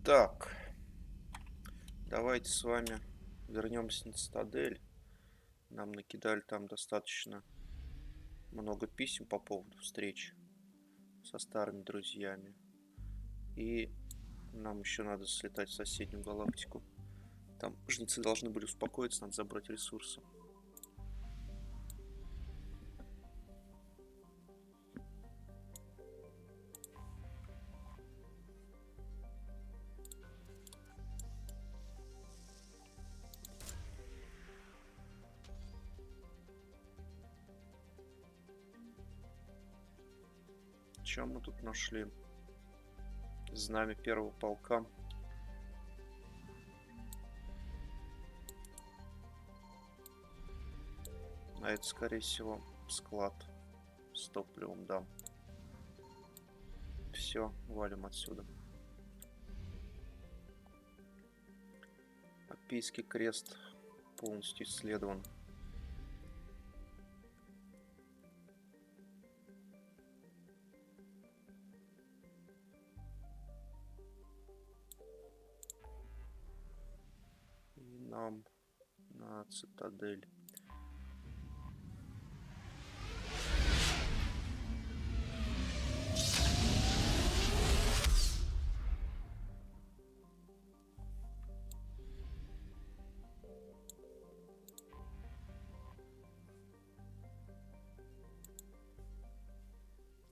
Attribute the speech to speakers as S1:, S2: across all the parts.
S1: Так, давайте с вами вернемся на Цитадель. Нам накидали там достаточно много писем по поводу встреч со старыми друзьями. И нам еще надо слетать в соседнюю галактику. Там жнецы должны были успокоиться, надо забрать ресурсы. Чем мы тут нашли? Знамя первого полка. А это, скорее всего, склад с топливом, да. Все, валим отсюда. Апийский крест полностью исследован. И нам на Цитадель.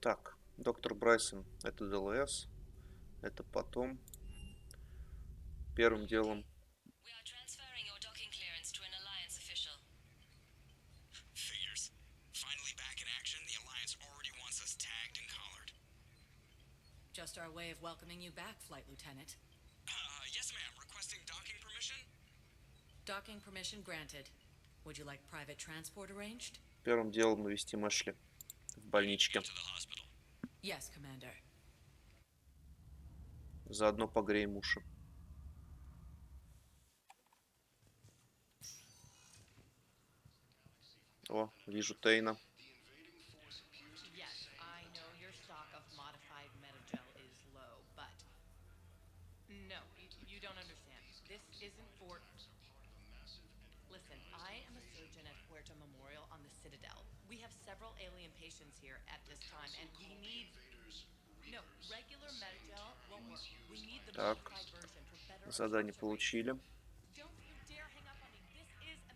S1: Так, доктор Брайсон, это ДЛС, это потом. Первым делом.
S2: We are transferring your docking clearance to an Alliance official.
S3: Figures. Finally back in action, the Alliance already wants us tagged and collared.
S2: Just our way of welcoming you back, Flight Lieutenant.
S3: Yes ma'am, requesting docking permission?
S2: Docking permission granted. Would you like private transport arranged?
S1: Первым делом навестим Эшли в больничке.
S3: To the hospital.
S2: Yes, Commander.
S1: Заодно погреем уши. О, вижу Тейна.
S4: Yes, I know your stock of modified metagel is low, but no, you don't understand. This isn't for. Listen, I am a surgeon at Puerto Memorial on the Citadel. We have several alien patients here at this time, and we need. No, regular metagel won't work. We need the
S1: Так,
S4: modified version for better.
S1: задание получили.
S4: Don't you dare hang up on me. This is a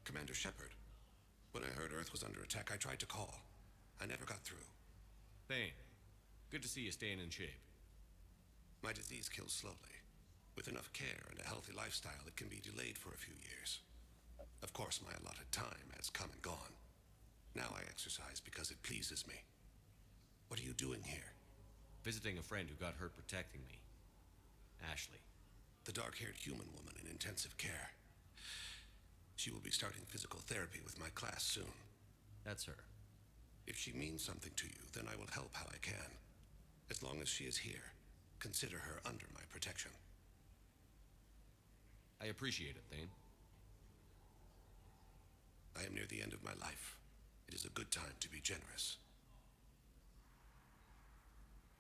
S3: Commander Shepard, when I heard Earth was under attack, I tried to call. I never got through.
S5: Thane, good to see you staying in shape.
S3: My disease kills slowly. With enough care and a healthy lifestyle, it can be delayed for a few years. Of course, my allotted time has come and gone. Now I exercise because it pleases me. What are you doing here?
S5: Visiting a friend who got hurt protecting me. Ashley.
S3: The dark-haired human woman in intensive care. She will be starting physical therapy with my class soon.
S5: That's her.
S3: If she means something to you, then I will help how I can. As long as she is here, consider her under my protection.
S5: I appreciate it, Thane.
S3: I am near the end of my life. It is a good time to be generous.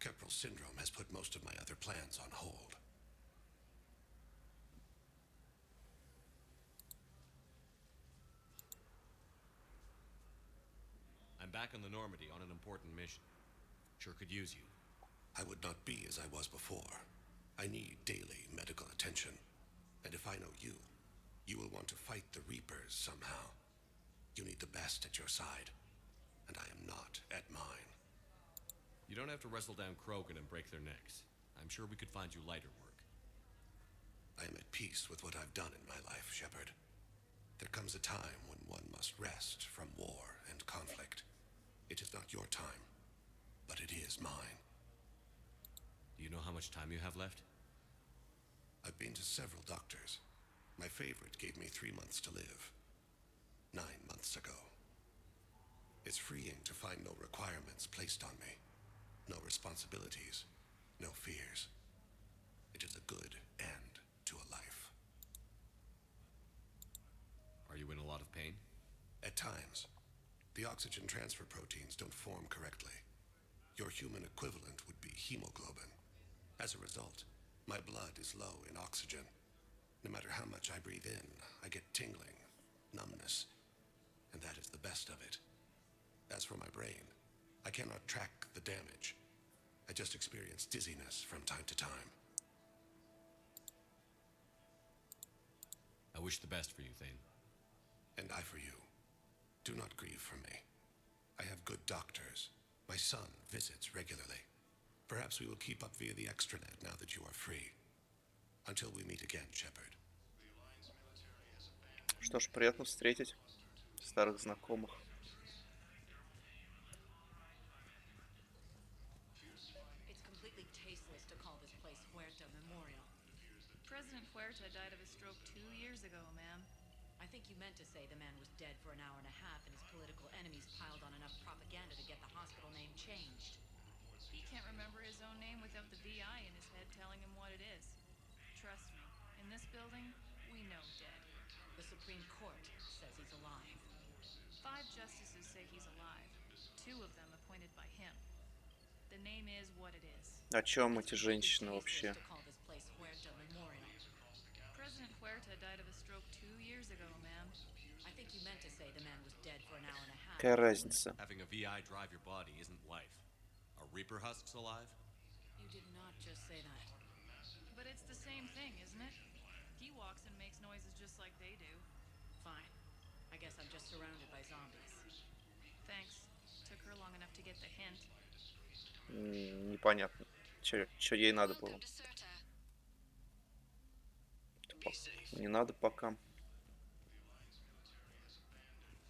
S3: Kepral syndrome has put most of my other plans on hold.
S5: I'm back on the Normandy on an important mission. Sure could use you.
S3: I would not be as I was before. I need daily medical attention. And if I know you, you will want to fight the Reapers somehow. You need the best at your side, and I am not at mine.
S5: You don't have to wrestle down Krogan and break their necks. I'm sure we could find you lighter work.
S3: I am at peace with what I've done in my life, Shepard. There comes a time when one must rest from war and conflict. It is not your time, but it is mine.
S5: Do you know how much time you have left?
S3: I've been to several doctors. My favorite gave me 3 months to live. 9 months ago. It's freeing to find no requirements placed on me. No responsibilities. No fears. It is a good end to a life.
S5: Are you in a lot of pain?
S3: At times. The oxygen transfer proteins don't form correctly. Your human equivalent would be hemoglobin. As a result, my blood is low in oxygen. No matter how much I breathe in, I get tingling, numbness, and that is the best of it. As for my brain, I cannot track the damage. I just experience dizziness from time to time.
S5: I wish the best for you, Thane.
S3: And I for you. Do not grieve for me. I have good doctors. My son visits regularly. Perhaps we will keep up via the extranet now that you are free. Until we meet again, Shepard.
S1: Что ж, приятно встретить старых знакомых.
S2: It's completely tasteless to call this place Huerta Memorial.
S6: President Huerta died of a stroke 2 years ago, ma'am.
S2: I think you meant to say the man was dead for an hour and a half and his political enemies piled on enough propaganda to get the hospital name changed.
S6: He can't remember his own name without the VI in his head telling him what it is. Trust me, in this building, we know dead.
S2: The Supreme Court says he's alive.
S6: 5 justices say he's alive, 2 of them appointed by him. The name is what it is.
S1: О чем
S2: It's
S1: эти
S2: completely
S1: женщины
S2: tasteless
S1: вообще?
S2: to call this place Huerta Memorial.
S6: President Huerta died of a stroke 2 years ago, ma'am.
S2: I think you meant to say the man was dead for an hour and a half.
S1: Какая разница?
S5: Having a VI drive your body isn't life. Are Reaper husks alive?
S2: You did not just say that.
S6: But it's the same thing, isn't it? He walks and makes noises just like they do.
S2: Fine. I guess I'm just surrounded by zombies.
S6: Thanks. Took her long enough to get the hint.
S1: Непонятно. Что ей надо было? Не надо пока.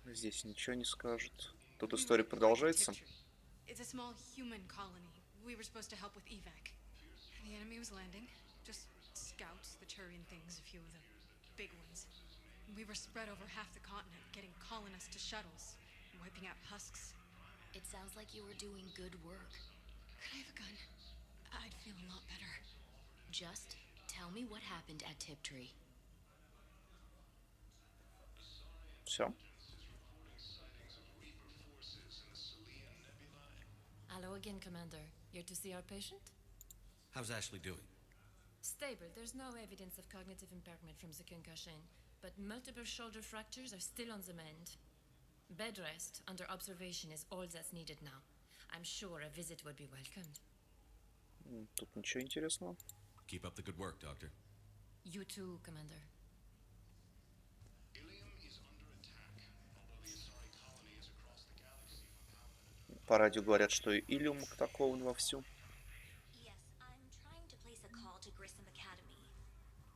S1: Здесь ничего не скажут. Тут история продолжается.
S7: It's a small human colony. We were supposed to help with evac. The enemy was landing. Just scouts, the Turian things, a few of the big ones. We were spread over half the continent, getting colonists to shuttles, wiping out husks.
S8: It sounds like you were doing good work.
S7: Could I have a gun? I'd feel a lot better.
S8: Just tell me what happened at Tiptree.
S1: Все.
S9: Hello again, Commander. Here to see our patient?
S5: How's Ashley doing?
S9: Stable. There's no evidence of cognitive impairment from the concussion, but multiple shoulder fractures are still on the mend. Bed rest under observation is all that's needed now. I'm sure a visit would be welcomed.
S1: Тут ничего интересного.
S5: Keep up the good work, Doctor.
S9: You too, Commander.
S1: По радио говорят, что и Илиум атакован вовсю.
S10: Yes, I'm trying to place a call to Grissom Academy.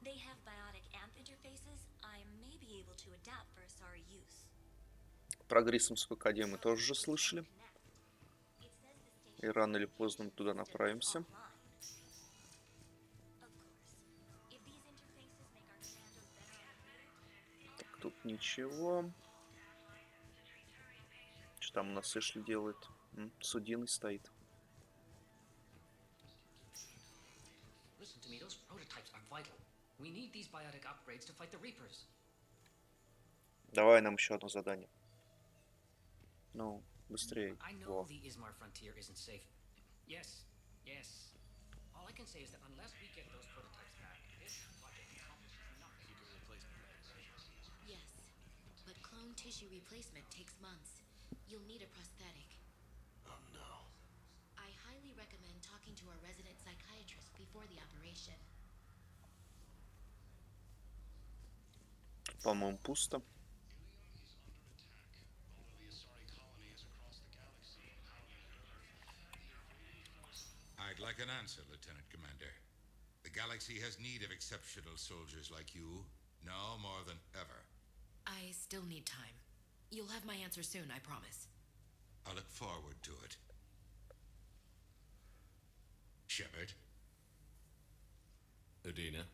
S10: They have biotic amp interfaces I may be able to adapt for Asari use.
S1: Про Грисомскую академию тоже уже слышали.
S10: It says the station
S1: И рано или поздно мы туда направимся.
S10: online. Of course, if these interfaces make our commandos better.
S1: Так, тут ничего. Что там у нас Эшли делает? Судиной стоит.
S11: Listen to me, those prototypes are vital. We need these biotic upgrades to fight the Reapers.
S1: Давай нам еще одно задание. Ну, быстрее.
S11: I know
S1: Во.
S11: the Ismar frontier isn't safe. Yes, yes. All I can say is that unless we get those prototypes back, this project accomplishes nothing.
S8: Yes, but clone tissue replacement takes months. You'll need a prosthetic.
S3: Oh no.
S8: I highly recommend talking to our resident psychiatrist before the operation.
S1: По-моему, пусто.
S12: I'd like an answer, Lieutenant Commander. The galaxy has need of exceptional soldiers like you, now more than ever.
S8: I still need time. You'll have my answer soon, I promise.
S12: I look forward to it. Shepard?
S5: Udina,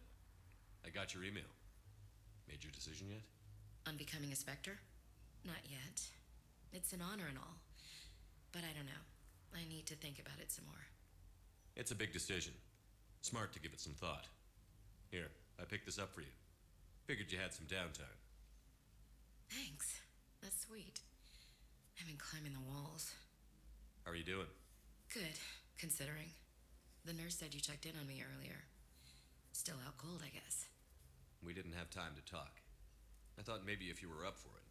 S5: I got your email. Made your decision yet?
S8: On becoming a Spectre? Not yet. It's an honor and all. But I don't know. I need to think about it some more.
S5: It's a big decision. Smart to give it some thought. Here, I picked this up for you. Figured you had some downtime.
S8: Thanks. That's sweet. I've been climbing the walls.
S5: How are you doing?
S8: Good, considering. The nurse said you checked in on me earlier. Still out cold, I guess.
S5: We didn't have time to talk. I thought maybe if you were up for it.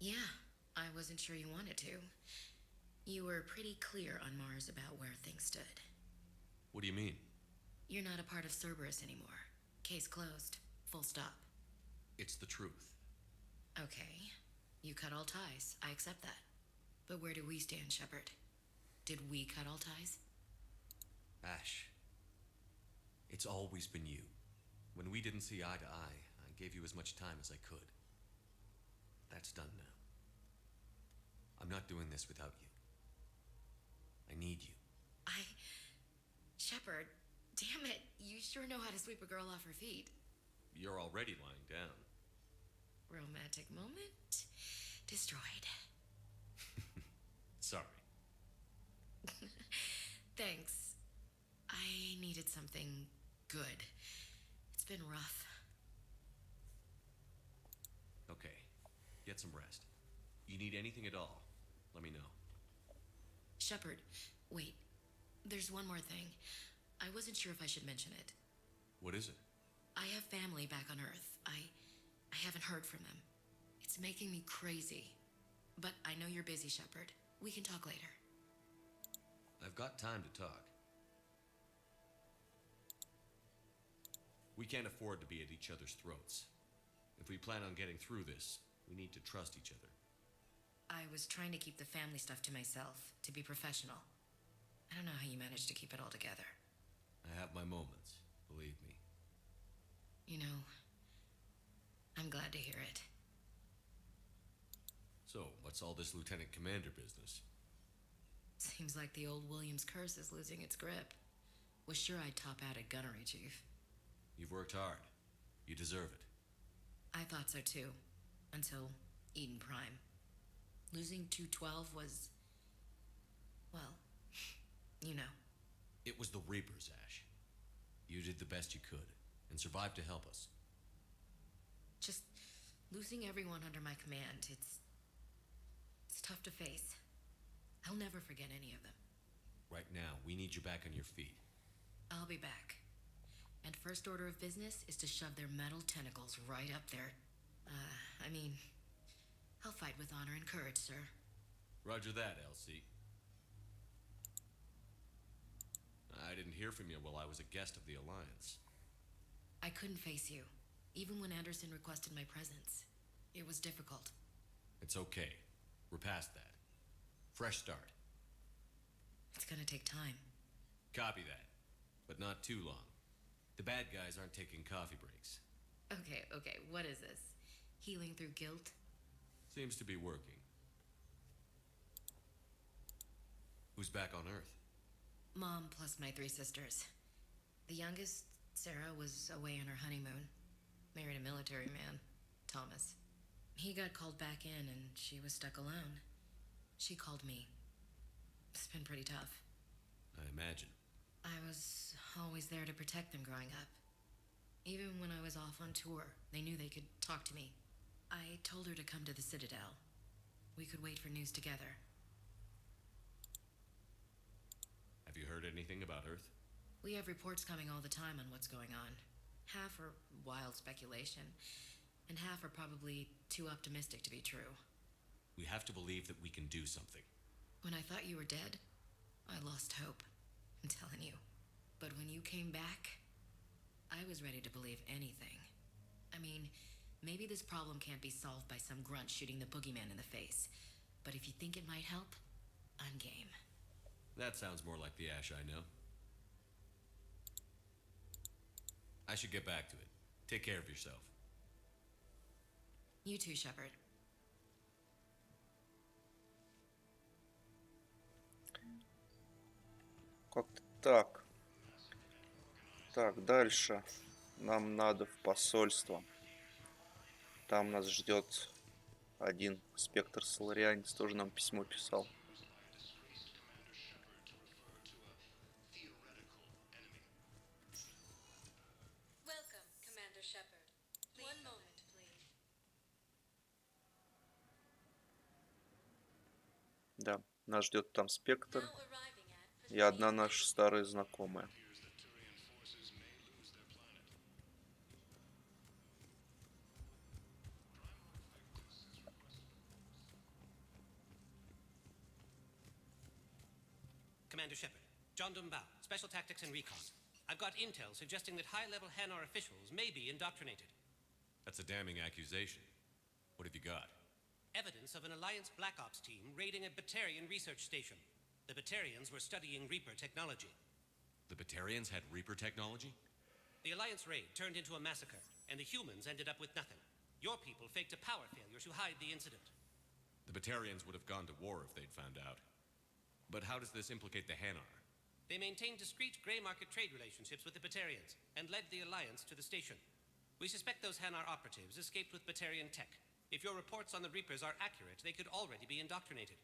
S8: Yeah, I wasn't sure you wanted to. You were pretty clear on Mars about where things stood.
S5: What do you mean?
S8: You're not a part of Cerberus anymore. Case closed. Full stop.
S5: It's the truth.
S8: Okay. You cut all ties. I accept that. But where do we stand, Shepard? Did we cut all ties?
S5: Ash, it's always been you. When we didn't see eye to eye, I gave you as much time as I could. That's done now. I'm not doing this without you. I need you.
S8: Shepard, damn it. You sure know how to sweep a girl off her feet.
S5: You're already lying down.
S8: Romantic moment destroyed.
S5: Sorry.
S8: Thanks. I needed something good. It's been rough.
S5: Okay, get some rest. You need anything at all, let me know.
S8: Shepard, wait. There's one more thing. I wasn't sure if I should mention it.
S5: What is it?
S8: I have family back on Earth. I haven't heard from them. It's making me crazy. But I know you're busy, Shepard. We can talk later.
S5: I've got time to talk. We can't afford to be at each other's throats. If we plan on getting through this, we need to trust each other.
S8: I was trying to keep the family stuff to myself, to be professional. I don't know how you managed to keep it all together.
S5: I have my moments, believe me.
S8: You know, I'm glad to hear it.
S5: So, what's all this Lieutenant Commander business?
S8: Seems like the old Williams curse is losing its grip. Was sure I'd top out at gunnery, Chief.
S5: You've worked hard. You deserve it.
S8: I thought so too. Until Eden Prime. Losing 212 was... well, you know.
S5: It was the Reapers, Ash. You did the best you could, and survived to help us.
S8: Just losing everyone under my command, it's tough to face. I'll never forget any of them.
S5: Right now, we need you back on your feet.
S8: I'll be back. And first order of business is to shove their metal tentacles right up there. I'll fight with honor and courage, sir.
S5: Roger that, Elsie. I didn't hear from you while I was a guest of the Alliance.
S8: I couldn't face you, even when Anderson requested my presence. It was difficult.
S5: It's okay. We're past that. Fresh start.
S8: It's gonna take time.
S5: Copy that. But not too long. The bad guys aren't taking coffee breaks.
S8: Okay, what is this? Healing through guilt?
S5: Seems to be working. Who's back on Earth?
S8: Mom plus my 3 sisters. The youngest, Sarah, was away on her honeymoon. Married a military man, Thomas. He got called back in and she was stuck alone. She called me. It's been pretty tough.
S5: I imagine.
S8: I was always there to protect them growing up. Even when I was off on tour, they knew they could talk to me. I told her to come to the Citadel. We could wait for news together.
S5: Have you heard anything about Earth?
S8: We have reports coming all the time on what's going on. Half are wild speculation, and half are probably too optimistic to be true.
S5: We have to believe that we can do something.
S8: When I thought you were dead, I lost hope. I'm telling you. But when you came back, I was ready to believe anything. Maybe this problem can't be solved by some grunt shooting the boogeyman in the face. But if you think it might help, I'm game.
S5: That sounds more like the Ash I know. I should get back to it. Take care of yourself.
S8: You too, Shepard.
S1: Как-то так. Так, дальше. Нам надо в посольство. Там нас ждет один спектр соларианец, тоже нам письмо писал.
S7: Welcome, Commander Shepard. One moment, please.
S1: Да, нас ждет там спектр. И одна наша старая знакомая.
S13: Commander Shepard, John Dumbao, Special Tactics and Recon. I've got intel suggesting that high-level Hanar officials may be indoctrinated.
S5: That's a damning accusation. What have you got?
S13: Evidence of an Alliance Black Ops team raiding a Batarian research station. The Batarians were studying Reaper technology.
S5: The Batarians had Reaper technology?
S13: The Alliance raid turned into a massacre, and the humans ended up with nothing. Your people faked a power failure to hide the incident.
S5: The Batarians would have gone to war if they'd found out. But how does this implicate the Hanar?
S13: They maintained discreet gray market trade relationships with the Batarians and led the Alliance to the station. We suspect those Hanar operatives escaped with Batarian tech. If your reports on the Reapers are accurate, they could already be indoctrinated.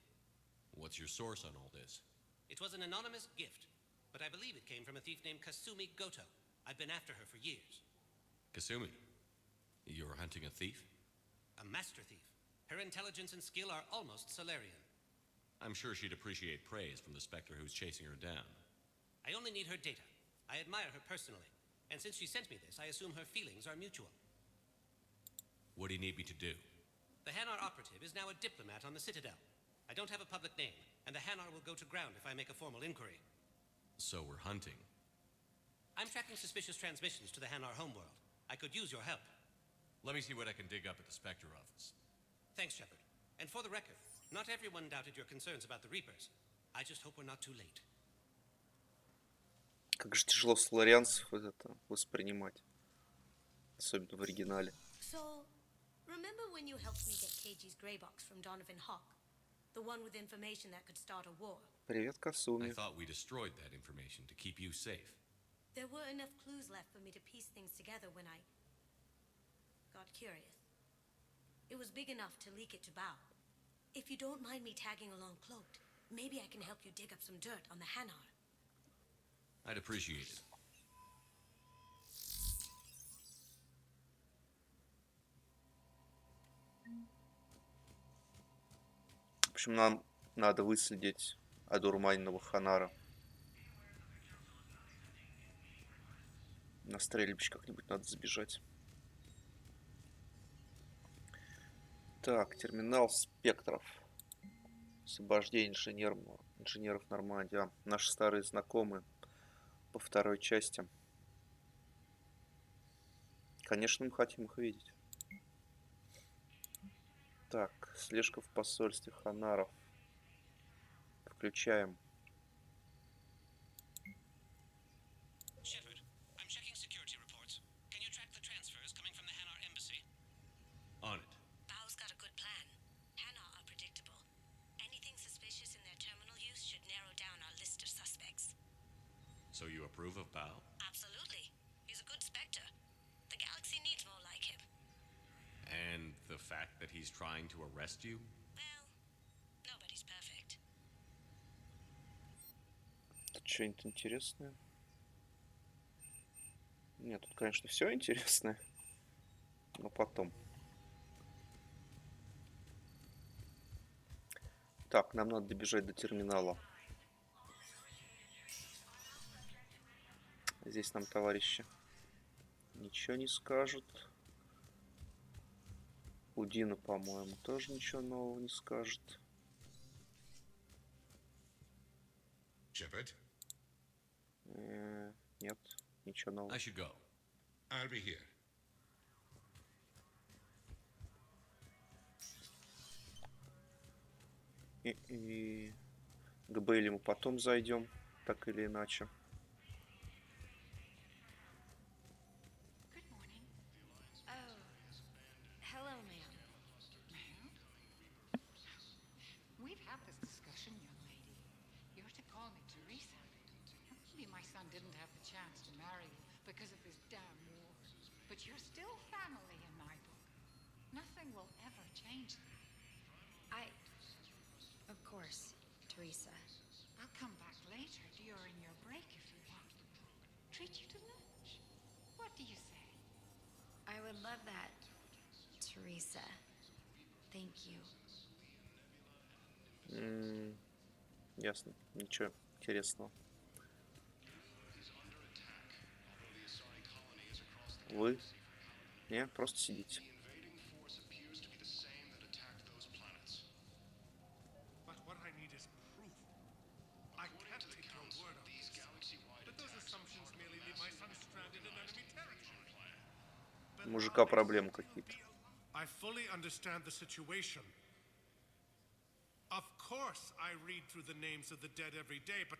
S5: What's your source on all this?
S13: It was an anonymous gift, but I believe it came from a thief named Kasumi Goto. I've been after her for years.
S5: Kasumi? You're hunting a thief?
S13: A master thief. Her intelligence and skill are almost Solarian.
S5: I'm sure she'd appreciate praise from the Spectre who's chasing her down.
S13: I only need her data. I admire her personally. And since she sent me this, I assume her feelings are mutual.
S5: What do you need me to do?
S13: The Hanar operative is now a diplomat on the Citadel. I don't have a public name, and the Hanar will go to ground if I make a formal inquiry.
S5: So we're hunting.
S13: I'm tracking suspicious transmissions to the Hanar homeworld. I could use your help.
S5: Let me see what I can dig up at the Spectre office.
S13: Thanks, Shepard. And for the record, not everyone doubted your concerns about the Reapers. I just hope we're not too late.
S1: Как же тяжело соларианцев это воспринимать. Особенно в оригинале.
S10: So, remember when you helped me get KG's grey box from Donovan Hawk? The one with information that could start a war?
S1: Привет, Касуми.
S5: I thought we destroyed that information to keep you safe.
S10: There were enough clues left for me to piece things together when I got curious. It was big enough to leak it to Bao. If you don't mind me tagging along cloaked, maybe I can help you dig up some dirt on the Hanar.
S5: I'd appreciate it.
S1: В общем, нам надо выследить одурманенного Ханара. На стрельбище как-нибудь надо забежать. Так, терминал спектров. Освобождение инженеров Нормандии. Наши старые знакомые по второй части. Конечно, мы хотим их видеть. Так, слежка в посольстве Ханаров. Включаем.
S13: Shepard, I'm checking security reports. Can you track the transfers coming from the Hanar embassy?
S5: On it.
S10: Bao's got a good plan. Hanar are predictable. Anything suspicious in their terminal use should narrow down our list of suspects.
S5: So you approve of Bao?
S10: Absolutely. He's a good Spectre. The galaxy needs more like him.
S5: And the fact that he's trying to arrest you?
S10: Well, nobody's perfect.
S1: Тут что-нибудь интересное? Нет, тут, конечно, все интересное. Но потом. Так, нам надо добежать до терминала. Здесь нам товарищи ничего не скажут. Удина, по-моему, тоже ничего нового не скажет.
S12: Shepard,
S1: Нет, ничего нового.
S5: I should go.
S12: I'll be here.
S1: И к Бейли мы потом зайдем, так или иначе.
S8: Good morning. Oh, hello, ma'am.
S14: Ma'am? We've had this discussion, young lady. You're to call me Teresa. Maybe my son didn't have the chance to marry you because of this damn war. But you're still family in my book. Nothing will ever change that.
S8: Of course, Teresa.
S14: I'll come back later during your break if you want. Treat you to lunch. What do you say?
S8: I would love that, Teresa. Thank you.
S1: Ясно. Ничего интересного? Вы? Не, просто сидите.
S15: But what I need is proof. I can't take your word on this. But those assumptions merely leave my son stranded in enemy territory.
S1: У мужика проблемы какие-то.
S15: I fully understand the situation. Of course, I read through the names of the dead every day, but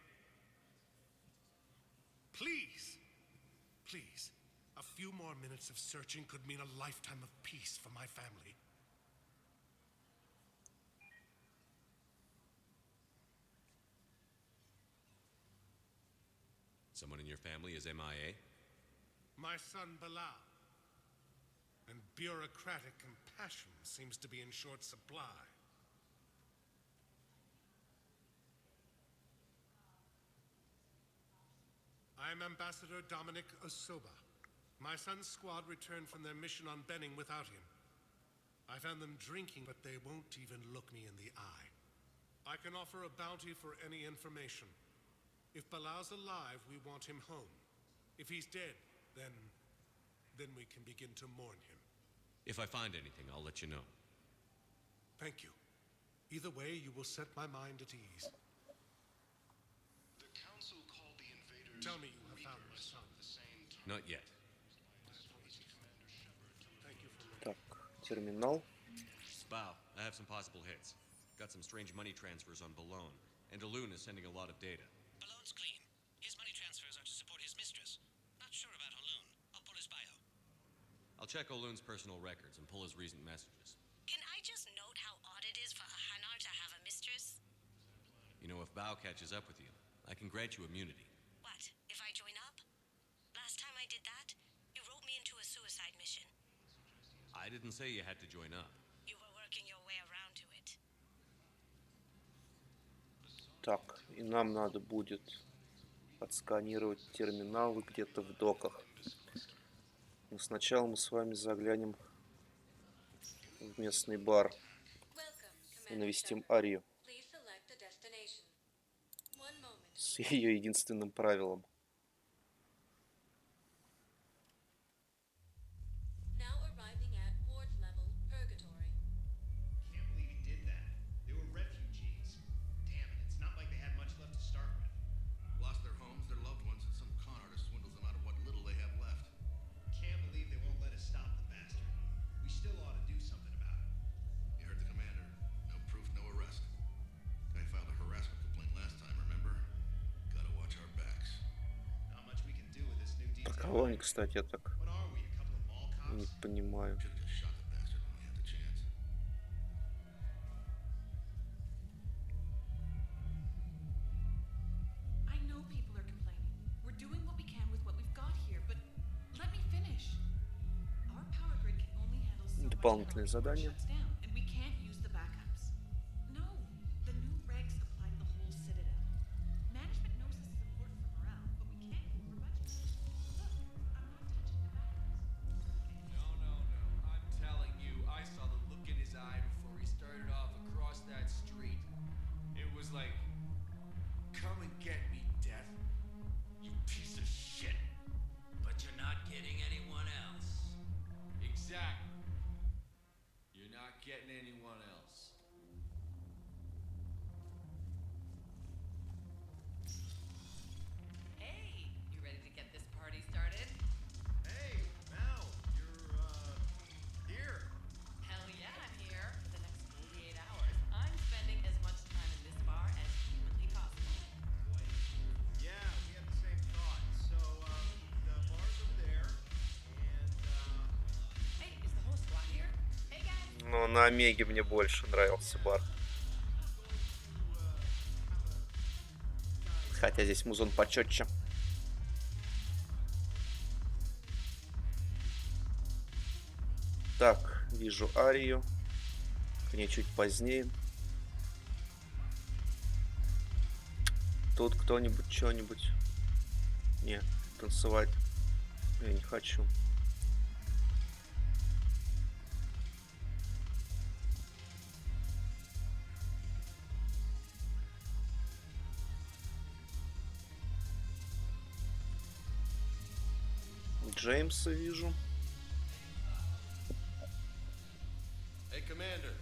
S15: please, please, a few more minutes of searching could mean a lifetime of peace for my family.
S5: Someone in your family is MIA?
S15: My son Bilal. And bureaucratic compassion seems to be in short supply. I'm Ambassador Dominic Osoba. My son's squad returned from their mission on Benning without him. I found them drinking, but they won't even look me in the eye. I can offer a bounty for any information. If Bilal's alive, we want him home. If he's dead, then we can begin to mourn him.
S5: If I find anything, I'll let you know.
S15: Thank you. Either way, you will set my mind at ease.
S3: The council called the invaders.
S15: Tell me you have found my son.
S5: Not yet.
S15: Thank you for
S1: Так, терминал.
S5: Bow, I have some possible hits. Got some strange money transfers on Balone, and Alun is sending a lot of data.
S13: Balone's clean. His money transfers are to support his mistress. Not sure about Alun. I'll pull his bio.
S5: I'll check Olun's personal records and pull his recent messages.
S10: Can I just note how odd it is for a Hanar to have a mistress?
S5: You know, if Bow catches up with you, I can grant you immunity.
S10: What, if I join up? Last time I did that, you wrote me into a suicide mission.
S5: I didn't say you had to join up.
S10: You were working your way around to it.
S1: Так, и нам надо будет отсканировать терминалы где-то в доках. Но сначала мы с вами заглянем в местный бар и навестим Арию с ее единственным правилом.
S16: Can't believe he did that. They were refugees. Damn it, it's not like they had much left to start with.
S3: Lost their homes, their loved ones, and some con artist swindles them out of what little they have left.
S16: Can't believe they won't let us stop the bastard. We still ought to do something about it.
S3: You heard the commander. No proof, no arrest. Guy filed a harassment complaint last time, remember? Gotta watch our backs.
S16: Not much we can do with this new detail.
S1: Кого они, кстати, я так
S16: What are we, a couple of mall
S1: не
S16: cops?
S1: понимаю.
S3: Should've just shot the bastard when we had the chance.
S4: I know people are complaining. We're doing what we can with what we've got here, but let me finish. Our power grid can only handle so much
S1: Дополнительное
S4: power before it
S1: задание.
S4: shuts down, and we can't use the backups. No, the new regs apply to the whole Citadel. Management knows this is important for morale, but we can't over budget. Look, I'm not touching the backups.
S17: No. I'm telling you, I saw the look in his eye before he started off across that street. It was like, come and get me, Death. You piece of shit.
S11: But you're not getting anyone else.
S17: Exactly. You're not getting anyone else.
S4: Hey, you ready to get this party started?
S16: Hey, Mal, you're, here.
S4: Hell yeah, I'm here. For the next 48 hours, I'm spending as much time in this bar as humanly possible.
S16: Yeah, we have the same thought. So, the bar's over there, and,
S4: Hey, is the whole squad here? Hey guys!
S1: Но на Омеге мне больше нравился бар. Хотя здесь музон почетче. Так, вижу Арию. К ней чуть позднее. Тут кто-нибудь что-нибудь? Не, танцевать я не хочу. Джеймса вижу.
S18: Hey, Commander.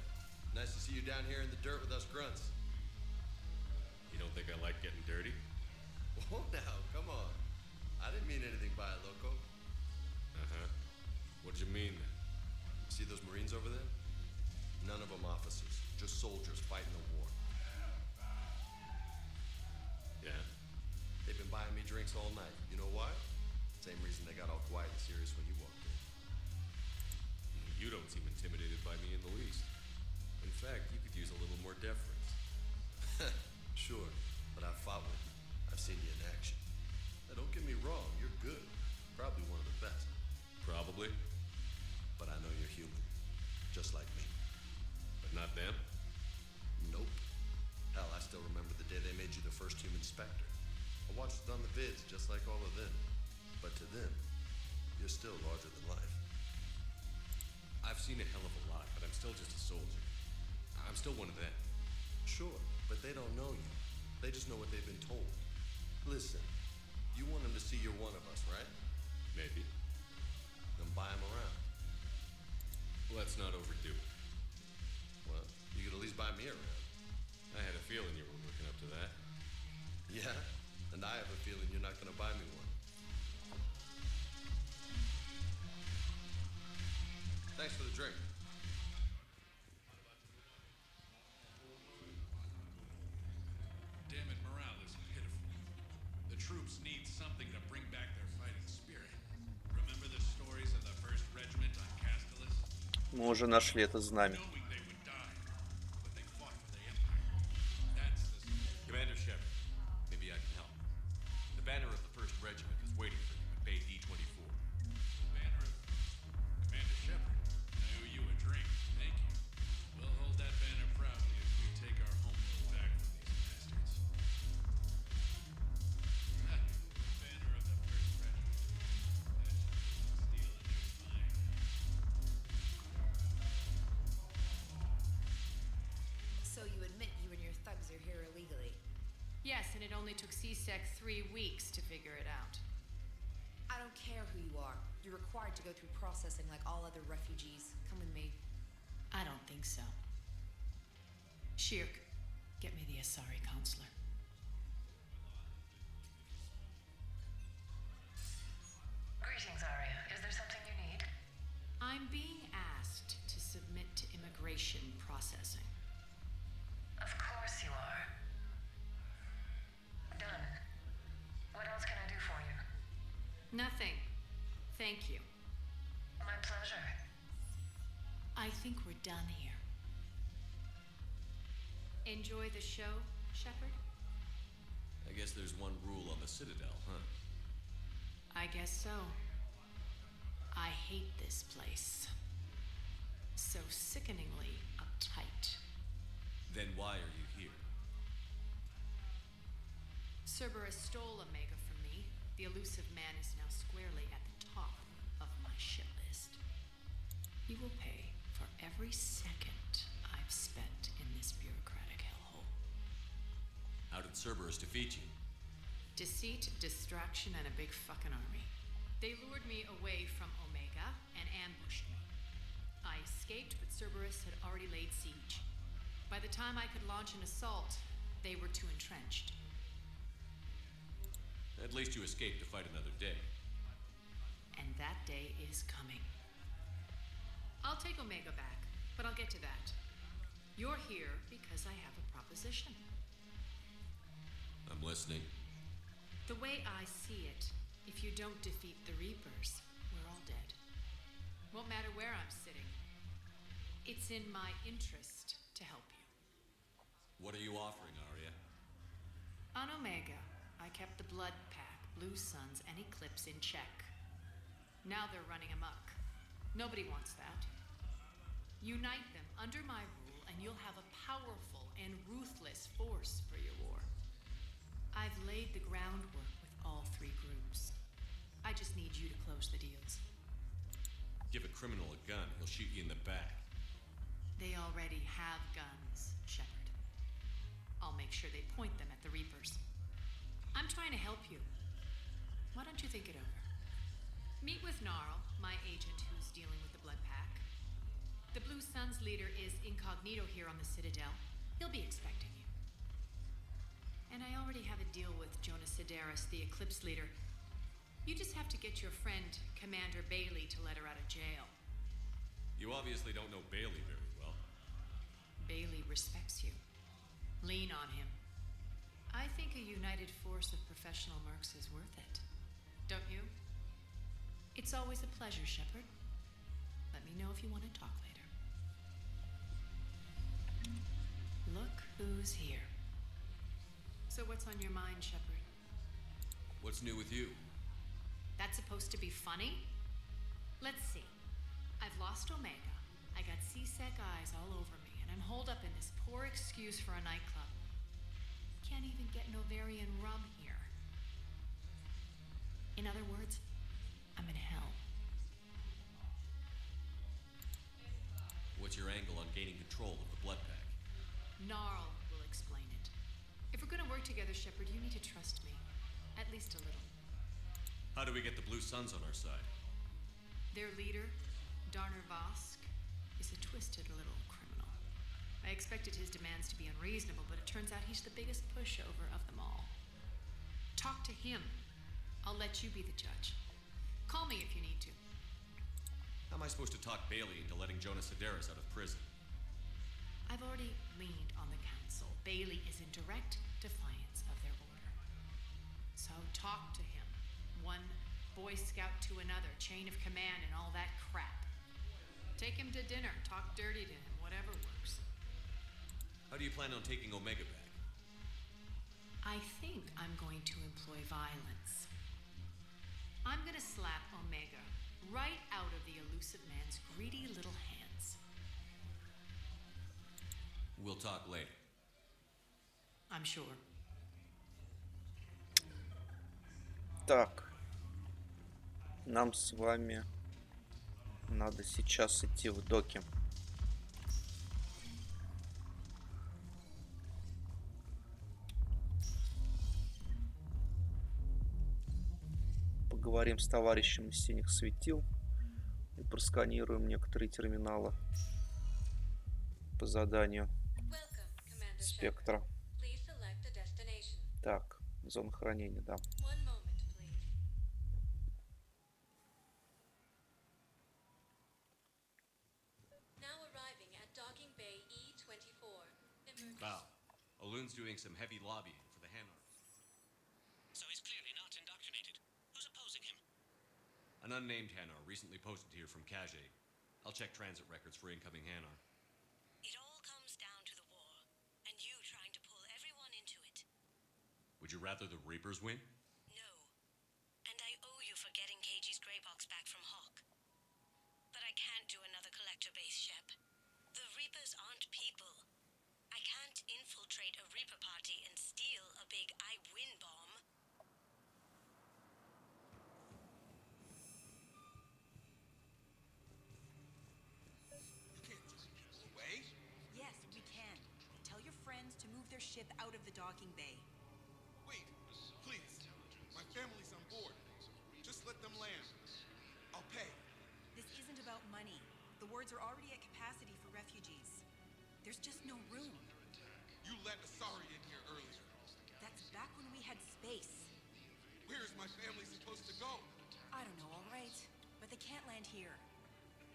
S18: Nice to see you down here in the dirt with us grunts.
S5: You don't think I like getting dirty?
S18: Whoa, now, come on. I didn't mean anything by it, Loco.
S5: Uh-huh. What did you mean then?
S18: See those Marines over there? None of them officers, just soldiers fighting the war.
S5: Yeah?
S18: They've been buying me drinks all night. You know why? Same reason they got all quiet and serious when you walked in.
S5: You don't seem intimidated by me in the least. In fact, you could use a little more deference.
S18: Sure, but I've fought with you. I've seen you in action. Now, don't get me wrong, you're good. Probably one of the best.
S5: Probably.
S18: But I know you're human. Just like me.
S5: But not them?
S18: Nope. Hell, I still remember the day they made you the first human Spectre. I watched it on the vids, just like all of them. But to them, you're still larger than life.
S5: I've seen a hell of a lot, but I'm still just a soldier. I'm still one of them.
S18: Sure, but they don't know you. They just know what they've been told. Listen, you want them to see you're one of us, right?
S5: Maybe.
S18: Then buy them around.
S5: Let's not overdo it.
S18: Well, you could at least buy me around.
S5: I had a feeling you were working up to that.
S18: Yeah, and I have a feeling you're not going to buy me one. Thanks for the drink.
S19: Damn it, morale is pitiful. The troops need something to bring back their fighting spirit. Remember the stories of the 1st Regiment on Castellus?
S1: Мы уже нашли это знамя.
S19: Knowing they would die, but they fought for the Empire. That's the spirit.
S5: Commander Shepard, maybe I can help. The banner of the 1st Regiment is waiting for you at Bay D-24.
S19: Banner of Commander Shepard. I owe you a drink. Thank you. We'll hold that banner proudly as we take our homeworld back from these bastards. Banner of the 1st Regiment. That should put steel in their spine.
S8: So you admit you and your thugs are here illegally?
S6: Yes, and it only took CSEC 3 weeks to figure it out.
S8: I don't care who you are. You're required to go through processing like all other refugees. Come with me.
S6: I don't think so. Shirk, get me the Asari counselor.
S9: Greetings, Arya. Is there something you need?
S6: I'm being asked to submit to immigration processing.
S9: Of course you are. Done. What else can I do for you?
S6: Nothing. Thank you.
S9: My pleasure.
S6: I think we're done here. Enjoy the show, Shepard?
S5: I guess there's one rule on the Citadel, huh?
S6: I guess so. I hate this place. So sickeningly uptight.
S5: Then why are you here?
S6: Cerberus stole Omega from me. The elusive man is now squarely at the top of my shit list. He will pay for every second I've spent in this bureaucratic hellhole.
S5: How did Cerberus defeat you?
S6: Deceit, distraction, and a big fucking army. They lured me away from Omega and ambushed me. I escaped, but Cerberus had already laid siege. By the time I could launch an assault, they were too entrenched.
S5: At least you escaped to fight another day.
S6: And that day is coming. I'll take Omega back, but I'll get to that. You're here because I have a proposition.
S5: I'm listening.
S6: The way I see it, if you don't defeat the Reapers, we're all dead. Won't matter where I'm sitting. It's in my interest to help you.
S5: What are you offering, Arya?
S6: On Omega, I kept the Blood Pack, Blue Suns, and Eclipse in check. Now they're running amok. Nobody wants that. Unite them under my rule, and you'll have a powerful and ruthless force for your war. I've laid the groundwork with all 3 groups. I just need you to close the deals.
S5: Give a criminal a gun, he'll shoot you in the back.
S6: They already have guns, Shepard. I'll make sure they point them at the Reapers. I'm trying to help you. Why don't you think it over? Meet with Gnarl, my agent who's dealing with the Blood Pack. The Blue Suns leader is incognito here on the Citadel. He'll be expecting you. And I already have a deal with Jonas Sedaris, the Eclipse leader. You just have to get your friend, Commander Bailey, to let her out of jail.
S5: You obviously don't know Bailey very well.
S6: Bailey respects you. Lean on him. I think a united force of professional mercs is worth it. Don't you? It's always a pleasure, Shepard. Let me know if you want to talk later. Look who's here. So what's on your mind, Shepard?
S5: What's new with you?
S6: That's supposed to be funny? Let's see. I've lost Omega. I got C-Sec eyes all over me, and I'm holed up in this poor excuse for a nightclub. Can't even get Novarian rum here. In other words, I'm in hell.
S5: What's your angle on gaining control of the Blood Pack?
S6: Gnarl will explain it. If we're gonna work together, Shepard, you need to trust me. At least a little.
S5: How do we get the Blue Suns on our side?
S6: Their leader, Darner Vosk, is a twisted little criminal. I expected his demands to be unreasonable, but it turns out he's the biggest pushover of them all. Talk to him. I'll let you be the judge. Call me if you need to.
S5: How am I supposed to talk Bailey into letting Jonas Sedaris out of prison?
S6: I've already leaned on the council. Bailey is in direct defiance of their order. So talk to him. One Boy Scout to another, chain of command and all that crap. Take him to dinner, talk dirty to him, whatever works.
S5: How do you plan on taking Omega back?
S6: I think I'm going to employ violence. I'm gonna slap Omega right out of the elusive man's greedy little hands.
S5: We'll talk later.
S6: I'm sure.
S1: Так. Нам с вами надо сейчас идти в доки. Поговорим с товарищем из синих светил и просканируем некоторые терминалы по заданию Спектра. Так, зона хранения, да.
S5: Wow. Aloon's doing some heavy lobbying for the Hanar.
S13: So he's clearly not indoctrinated. Who's opposing him?
S5: An unnamed Hanar recently posted here from Kage. I'll check transit records for incoming Hanar.
S10: It all comes down to the war, and you trying to pull everyone into it.
S5: Would you rather the Reapers win?
S10: No. And I owe you for getting KG's grey box back from Hawk. But I can't do another collector base, Shep. The Reapers aren't people. I can't infiltrate a Reaper party and steal a big I win bomb.
S16: You can't turn people away.
S20: Yes, we can. Tell your friends to move their ship out of the docking bay.
S16: Wait, please. My family's on board. Just let them land. I'll pay.
S20: This isn't about money. The wards are already at capacity for refugees. There's just no room.
S16: You let Asari in here earlier.
S20: That's back when we had space.
S16: Where is my family supposed to go?
S20: I don't know, all right. But they can't land here.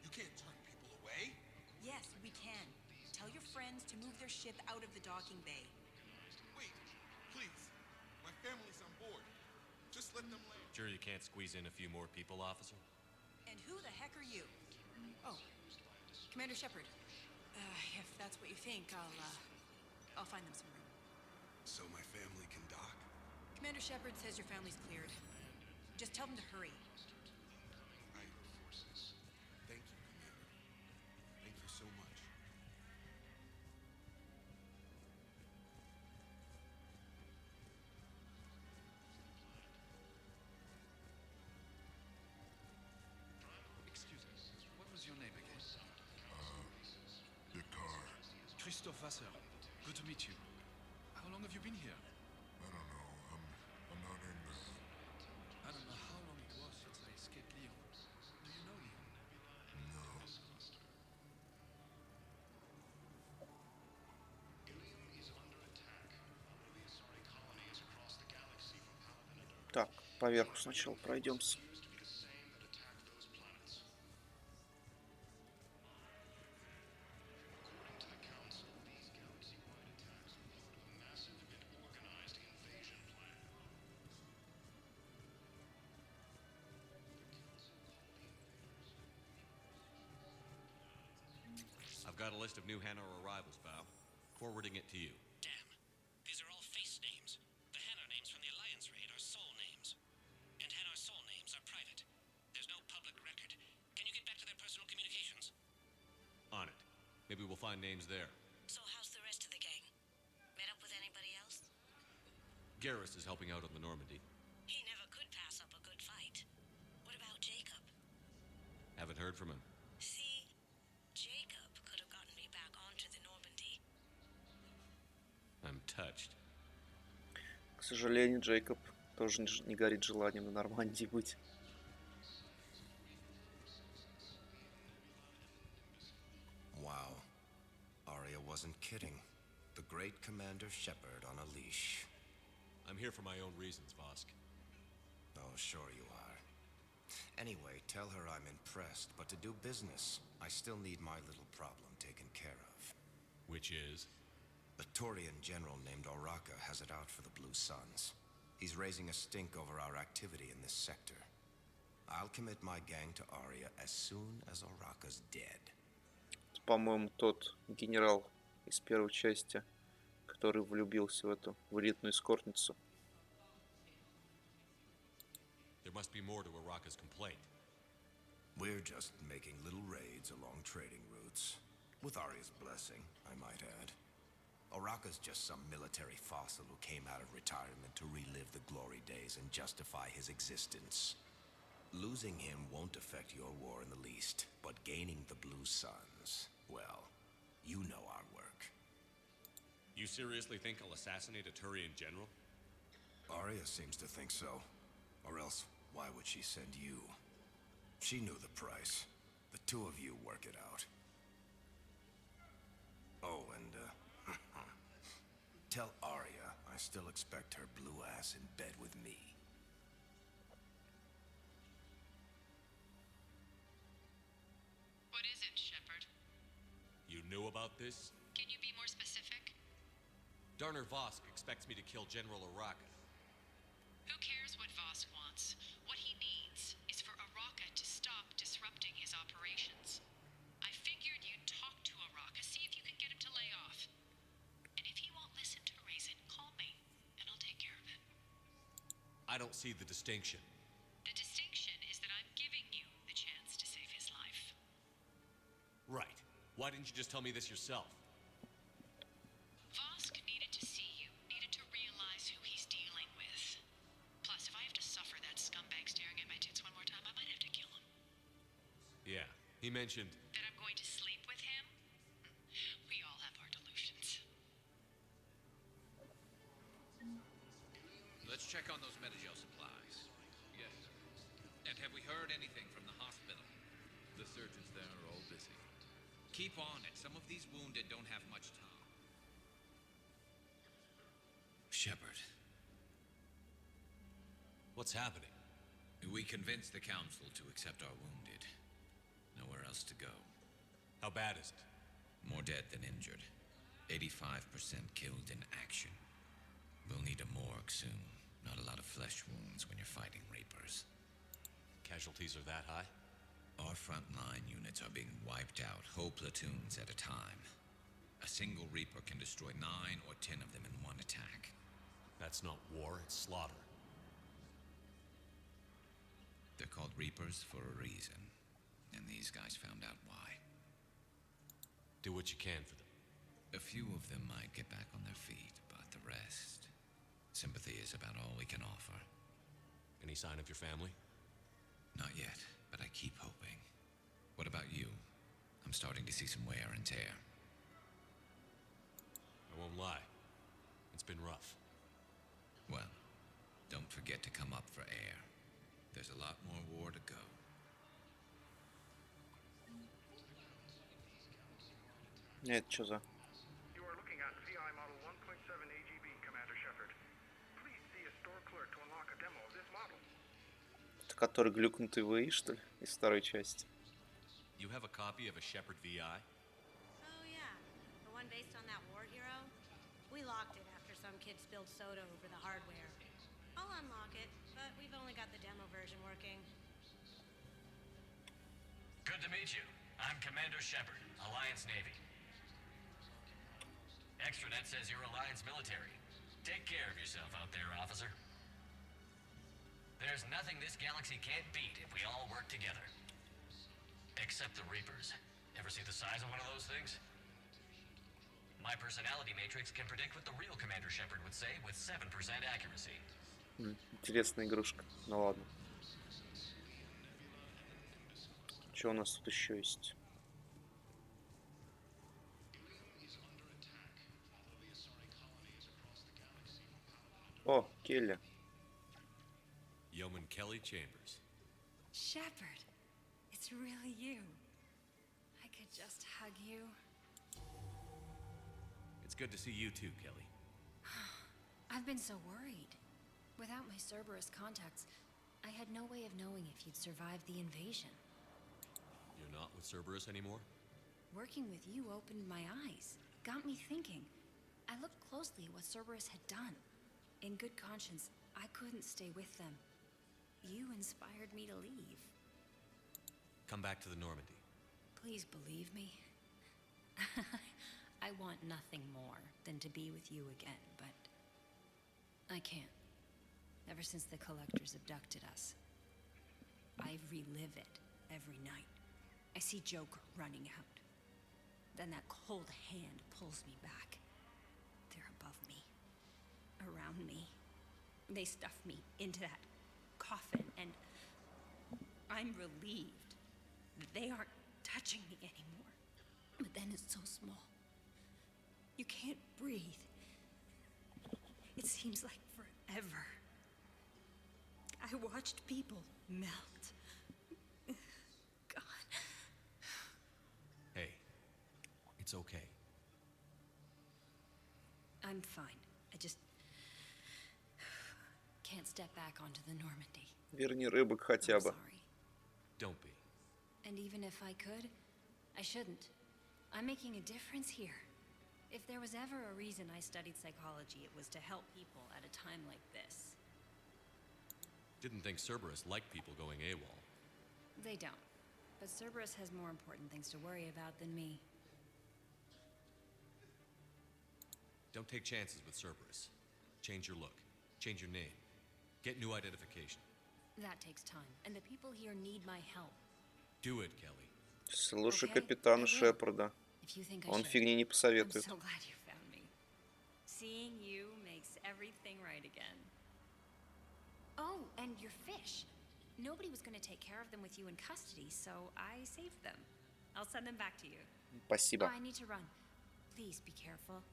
S16: You can't turn people away.
S20: Yes, we can. Tell your friends to move their ship out of the docking bay.
S16: Wait, please. My family's on board. Just let them land.
S5: Sure you can't squeeze in a few more people, officer?
S20: And who the heck are you? Oh, Commander Shepard. If that's what you think, I'll find them some room.
S16: So my family can dock?
S20: Commander Shepard says your family's cleared. Just tell them to hurry.
S16: Thank you, Commander. Thank you so much.
S19: Excuse me, what was your name again?
S21: Picard.
S19: Christophe Vasseur. Good to meet you. How long have you been here?
S21: I don't know. I'm not in there.
S19: I don't know how long it was since I escaped Lyon.
S1: поверху сначала пройдемся.
S5: I've got a list of new Hanar arrivals, Val. Forwarding it to you.
S13: Damn. These are all face names. The Hanar names from the Alliance raid are soul names. And Hanar soul names are private. There's no public record. Can you get back to their personal communications?
S5: On it. Maybe we'll find names there.
S10: So how's the rest of the gang? Met up with anybody else?
S5: Garrus is helping out on the Normandy.
S10: He never could pass up a good fight. What about Jacob?
S5: Haven't heard from him.
S10: See, Jacob could have gotten me back onto the Normandy.
S5: I'm touched.
S1: К сожалению, Джейкоб тоже не горит желанием на Нормандии быть.
S16: Wow. Arya wasn't kidding. The great Commander Shepard on a leash.
S5: I'm here for my own reasons, Vosk.
S16: Oh, sure you are. Anyway, tell her I'm impressed, but to do business, I still need my little problem taken care of.
S5: Which is?
S16: A Taurian general named Oraka has it out for the Blue Suns. He's raising a stink over our activity in this sector. I'll commit my gang to Arya as soon as Oraka's dead.
S1: По-моему, тот генерал из первой части, который влюбился в элитную эскортницу.
S5: There must be more to Araka's complaint.
S16: We're just making little raids along trading routes. With Arya's blessing, I might add. Oraka's just some military fossil who came out of retirement to relive the glory days and justify his existence. Losing him won't affect your war in the least, but gaining the Blue Suns, well, you know our work.
S5: You seriously think I'll assassinate a Turian general?
S16: Arya seems to think so. Or else, why would she send you? She knew the price. The two of you work it out. Oh, and, tell Arya I still expect her blue ass in bed with me.
S6: What is it, Shepard?
S5: You knew about this?
S6: Can you be more specific?
S5: Darner Vosk expects me to kill General Araka.
S6: Who cares what Vosk wants? What he needs is for Araka to stop disrupting his operations. I figured you'd talk to Araka, see if you can get him to lay off. And if he won't listen to reason, call me, and I'll take care of it.
S5: I don't see the distinction.
S6: The distinction is that I'm giving you the chance to save his life.
S5: Right. Why didn't you just tell me this yourself?
S6: Vosk needed to see you, needed to realize who he's dealing with. Plus, if I have to suffer that scumbag staring at my tits one more time, I might have to kill him.
S5: Yeah, he mentioned...
S6: That I'm going to sleep with him? We all have our delusions.
S11: Let's check on those Metagel supplies.
S17: Yes.
S11: And have we heard anything from the hospital?
S17: The surgeons there are all busy.
S11: Keep on it. Some of these wounded don't have much time. Shepard,
S5: What's happening?
S11: we convinced the Council to accept our wounded. Nowhere else to go.
S5: How bad is it?
S11: More dead than injured. 85% killed in action. We'll need a morgue soon. Not a lot of flesh wounds when you're fighting Reapers.
S5: Casualties are that high?
S11: Our frontline units are being wiped out, whole platoons at a time. A single Reaper can destroy 9 or 10 of them in one attack.
S5: That's not war, it's slaughter.
S11: They're called Reapers for a reason, and these guys found out why.
S5: Do what you can for them.
S11: A few of them might get back on their feet, but the rest... Sympathy is about all we can offer.
S5: Any sign of your family?
S11: Not yet, but I keep hoping. What about you? I'm starting to see some wear and tear.
S5: I won't lie. It's been rough.
S11: Well, don't forget to come up for air. There's a lot more war to go.
S1: Это что за?
S21: You are looking at VI model 1.7 AGB, Commander Shepard. Please see a store clerk to unlock a demo of this model.
S1: Который глюкнутый ВИ, что ли, из второй части.
S5: You have a copy of a Shepard VI?
S10: Oh, yeah. The one based on that war hero? We locked it after some kid spilled soda over the hardware. I'll unlock it, but we've only got the demo version working.
S2: Good to meet you. I'm Commander Shepard, Alliance Navy. Extranet says you're Alliance military. Take care of yourself out there, officer. There's nothing this galaxy can't beat if we all work together. Except the Reapers. Ever see the size of one of those things? My personality matrix can predict what the real Commander Shepard would say with 7% accuracy.
S1: Интересная игрушка. Ну ладно. Что у нас тут еще есть? О, Келли.
S5: Yeoman Kelly Chambers.
S6: Shepard, it's really you. I could just hug you.
S5: It's good to see you too, Kelly.
S9: I've been so worried. Without my Cerberus contacts, I had no way of knowing if you'd survived the invasion.
S5: You're not with Cerberus anymore?
S9: Working with you opened my eyes, got me thinking. I looked closely at what Cerberus had done. In good conscience, I couldn't stay with them. You inspired me to leave.
S5: Come back to the Normandy.
S9: Please believe me. I want nothing more than to be with you again, but I can't. Ever since the Collectors abducted us, I relive it every night. I see Joker running out. Then that cold hand pulls me back. They're above me, around me. They stuff me into that coffin, and I'm relieved that they aren't touching me anymore. But then it's so small. You can't breathe. It seems like forever. I watched people melt. God.
S5: Hey, it's okay.
S9: I'm fine. I just can't step back onto the Normandy.
S1: Верни рыбок хотя бы.
S5: Don't be.
S9: And even if I could, I shouldn't. I'm making a difference here. If there was ever a reason I studied psychology, it was to help people at a time like this.
S5: Didn't think Cerberus liked people going AWOL.
S9: They don't. But Cerberus has more important things to worry about than me.
S5: Don't take chances with Cerberus. Change your look. Change your name. Get new identification.
S9: That takes time, and the people here need my help.
S5: Do it, Kelly.
S1: Слушай капитана Шепарда. Он фигни не посоветует.
S9: I'm so glad you found me. Seeing you makes everything right again. Oh, and your fish. Nobody was going to take care of them with you in custody, so I saved them. I'll send them back to you.
S1: Спасибо.
S9: Oh, I need to run. Please be careful.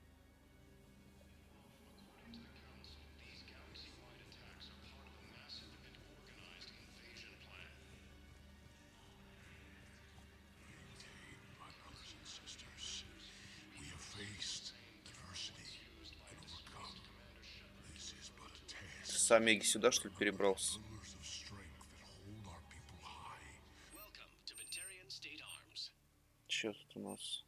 S1: С Омеги сюда, что ли, перебрался? Че тут у нас?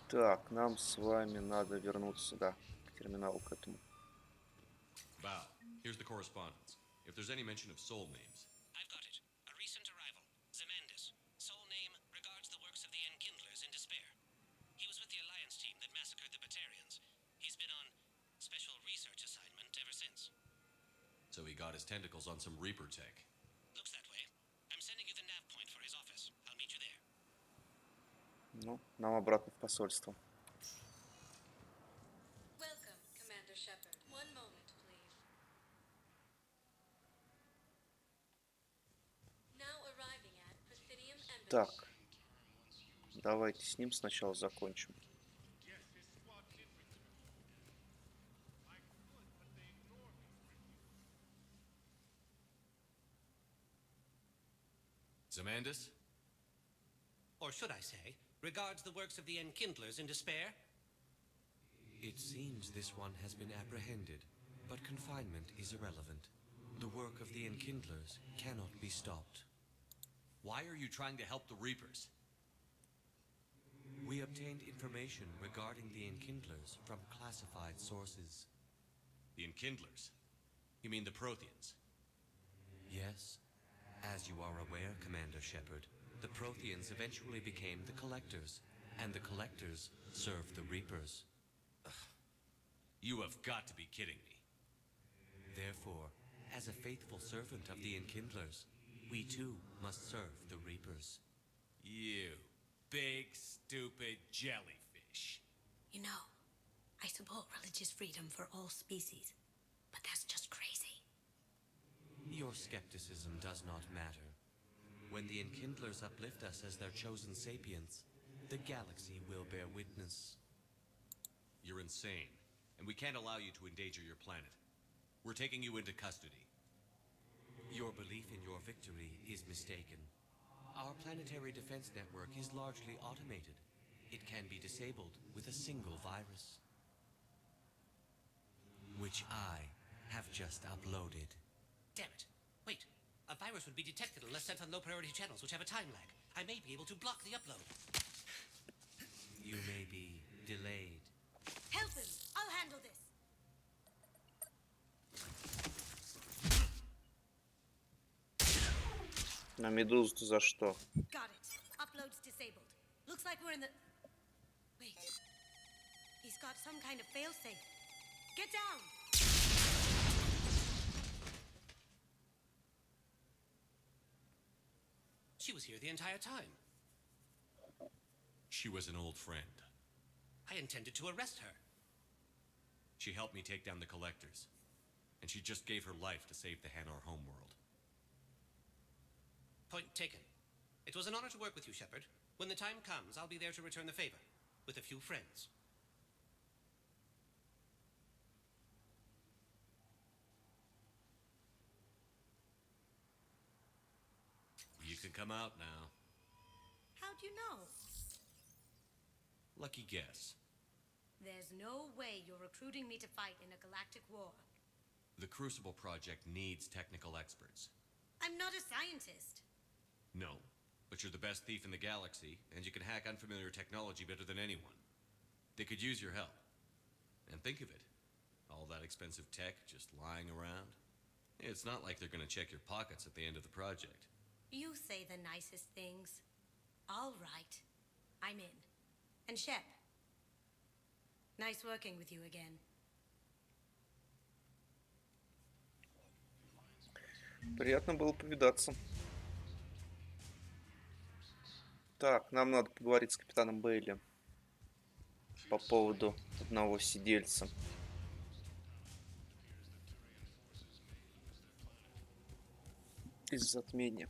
S1: Так, нам с вами надо вернуться сюда, к терминалу, к этому.
S5: Bow, here's the correspondence. If there's any mention of soul names.
S22: I've got it. A recent arrival. Zemandis. Soul name regards the works of the Enkindlers in despair. He was with the Alliance team that massacred the Batarians. He's been on special research assignment ever since.
S5: So he got his tentacles on some Reaper tech.
S22: Looks that way. I'm sending you the nav point for his office. I'll meet you there.
S1: Ну, нам обратно в посольство.
S10: Welcome, Commander Shepard. One moment, please. Now arriving at Presidium Embassy.
S1: Так, давайте с ним сначала закончим.
S5: Zamandis?
S13: Or should I say, regards the works of the Enkindlers in despair?
S5: It seems this one has been apprehended, but confinement is irrelevant. The work of the Enkindlers cannot be stopped.
S2: Why are you trying to help the Reapers?
S5: We obtained information regarding the Enkindlers from classified sources.
S2: The Enkindlers? You mean the Protheans?
S5: Yes. As you are aware, Commander Shepard, the Protheans eventually became the Collectors, and the Collectors served the Reapers.
S2: You have got to be kidding me.
S5: Therefore, as a faithful servant of the Enkindlers, we too must serve the Reapers.
S2: You big, stupid jellyfish.
S10: You know, I support religious freedom for all species, but that's just crazy.
S5: Your skepticism does not matter. When the Enkindlers uplift us as their chosen sapients, the galaxy will bear witness.
S2: You're insane, and we can't allow you to endanger your planet. We're taking you into custody.
S5: Your belief in your victory is mistaken. Our planetary defense network is largely automated. It can be disabled with a single virus, which I have just uploaded.
S13: Damn it. Wait. A virus would be detected unless sent on low-priority channels, which have a time lag. I may be able to block the upload.
S5: You may be delayed.
S10: Help him! I'll handle this!
S1: На медузу-то за что?
S10: Got it. Upload's disabled. Looks like we're in the... Wait. He's got some kind of failsafe. Get down!
S13: She was here the entire time.
S2: She was an old friend.
S13: I intended to arrest her.
S2: She helped me take down the Collectors, and she just gave her life to save the Hanar homeworld.
S13: Point taken. It was an honor to work with you, Shepard. When the time comes, I'll be there to return the favor, with a few friends.
S2: You can come out now.
S10: How'd you know?
S2: Lucky guess.
S10: There's no way you're recruiting me to fight in a galactic war.
S2: The Crucible Project needs technical experts.
S10: I'm not a scientist.
S2: No, but you're the best thief in the galaxy, and you can hack unfamiliar technology better than anyone. They could use your help. And think of it. All that expensive tech just lying around. It's not like they're gonna check your pockets at the end of the project.
S10: You say the nicest things. All right. I'm in. And Shep. Nice working with you again.
S1: Приятно было повидаться. Так, нам надо поговорить с капитаном Бейли по поводу одного сидельца. Из затмения.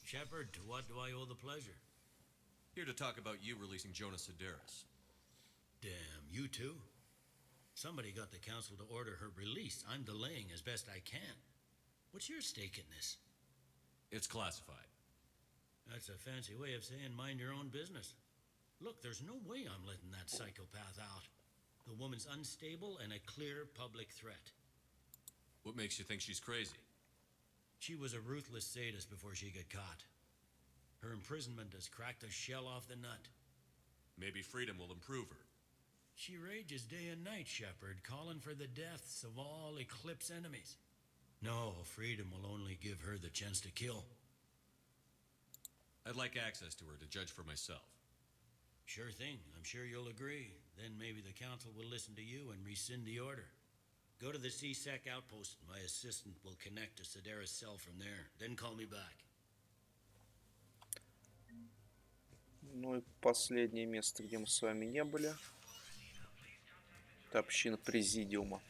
S7: Shepard, to what do I owe the pleasure?
S2: Here to talk about you releasing Jonas Sedaris.
S7: Damn, you too? Somebody got the council to order her release. I'm delaying as best I can. What's your stake in this?
S2: It's classified.
S7: That's a fancy way of saying mind your own business. Look, there's no way I'm letting that psychopath out. The woman's unstable and a clear public threat.
S2: What makes you think she's crazy?
S7: She was a ruthless sadist before she got caught. Her imprisonment has cracked the shell off the nut.
S2: Maybe freedom will improve her.
S7: She rages day and night, Shepard, calling for the deaths of all Eclipse enemies. No, freedom will only give her the chance to kill.
S2: I'd like access to her to judge for myself.
S7: Sure thing. I'm sure you'll agree. Then maybe the council will listen to you and rescind the order. Go to the C-Sec outpost. My assistant will connect to Sedaris' cell from there. Then call me back.
S1: Ну и последнее место, где мы с вами не были. Это община Президиума.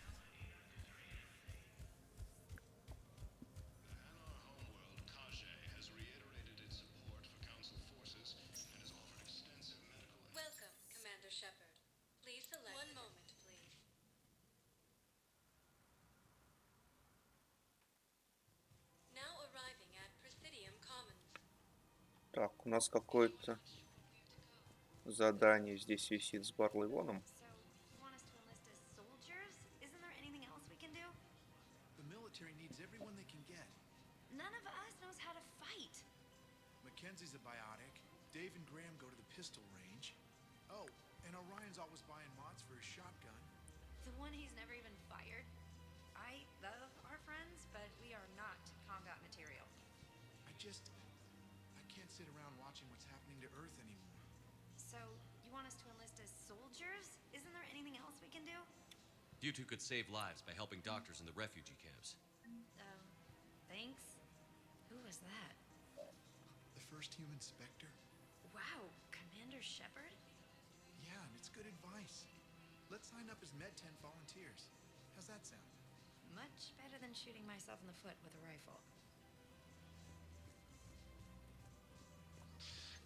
S12: Welcome, Commander Shepard. Please select. One moment, please.
S1: Так, у нас какое-то задание здесь висит с Барлейвоном.
S10: You want us to enlist as soldiers? Isn't there anything else we can do?
S17: The military needs everyone they can get.
S10: None of us knows how to fight.
S17: Mackenzie's a biotic. Dave and Graham go to the pistol range. Oh, and Orion's always buying mods for his shotgun.
S10: The one he's never even fired. I love our friends, but we are not combat material.
S17: I can't sit around watching what's happening to Earth anymore.
S10: So, you want us to enlist as soldiers? Isn't there anything else we can do?
S5: You two could save lives by helping doctors in the refugee camps.
S10: Thanks. Who was that?
S17: The first human Spectre?
S10: Wow, Commander Shepard?
S17: Yeah, and it's good advice. Let's sign up as Med 10 volunteers. How's that sound?
S10: Much better than shooting myself in the foot with a rifle.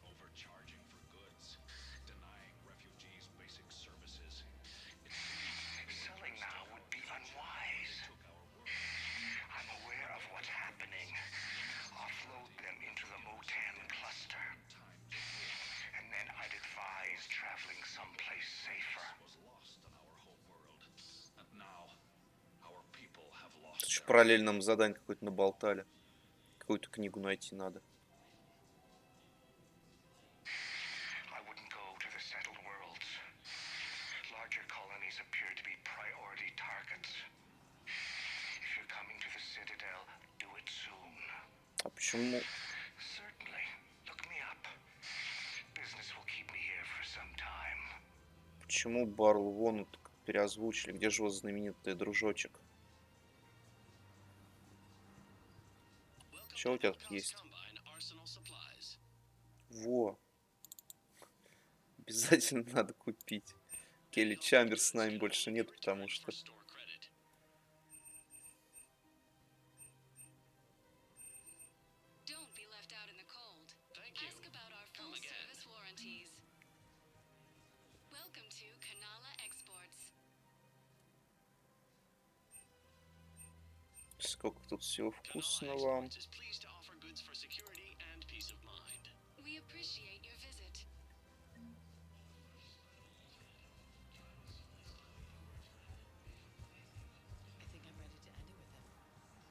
S14: Overcharging for goods, denying refugees basic services.
S15: Selling now would be unwise. I'm aware of what's happening. Offload them into the Motan cluster. And then I'd advise traveling someplace safer.
S1: Тут еще параллельно нам задание какое-то наболтали. Какую-то книгу найти надо.
S15: I wouldn't go to the settled worlds. Larger colonies appear to be priority targets. If you're coming to the Citadel, do it soon.
S1: А почему?
S15: Certainly. Look me up. Business will keep me here for some time.
S1: Почему Барлейвона так переозвучили? Где же его знаменитый дружочек? Что у тебя тут есть? Во! Обязательно надо купить. Келли Чамберс с нами больше нет, потому что...
S12: Don't be left out in the cold. Ask about our full service warranties. Welcome to Kanala Exports.
S1: Сколько тут всего вкусного.
S12: We appreciate your visit.
S4: I think I'm ready to end it with him.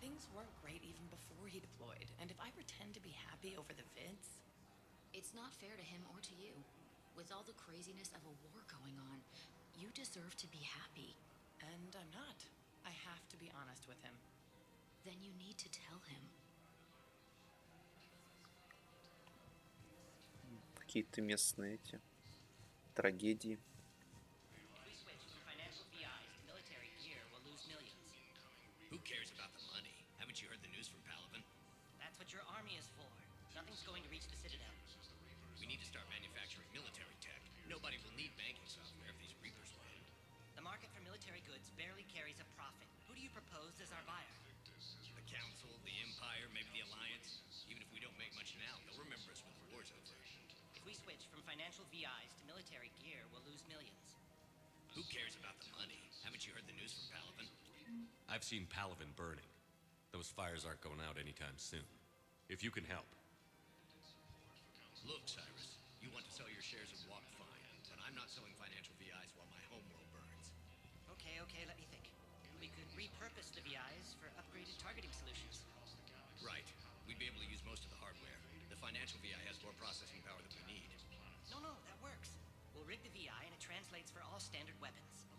S4: Things weren't great even before he deployed, and if I pretend to be happy over the vids...
S8: It's not fair to him or to you. With all the craziness of a war going on, you deserve to be happy.
S4: And I'm not. I have to be honest with him.
S8: Then you need to tell him.
S1: Какие-то местные эти трагедии.
S7: Who cares about the money? Haven't you heard the news from Palavin?
S23: That's what your army is for. Nothing's going to reach the Citadel.
S7: We need to start manufacturing military tech. Nobody will need banking software if these Reapers win.
S23: The market for military goods barely carries a profit. Who do you propose as our buyer?
S7: The Council, the Empire, maybe the Alliance. Even if we don't make much now, they'll remember us when the war's over.
S23: If we switch from financial VIs to military gear, we'll lose millions.
S7: Who cares about the money? Haven't you heard the news from Palavin?
S5: I've seen Palavin burning. Those fires aren't going out anytime soon. If you can help.
S7: Look, Cyrus, you want to sell your shares of Walk fine, but I'm not selling financial VIs while my homeworld burns.
S23: Okay, let me think. We could repurpose the VIs for upgraded targeting solutions.
S7: Right. We'd be able to use most of the hardware. The financial VI has more processing power than we need.
S23: No, that works. We'll rig the VI and it translates for all standard weapons.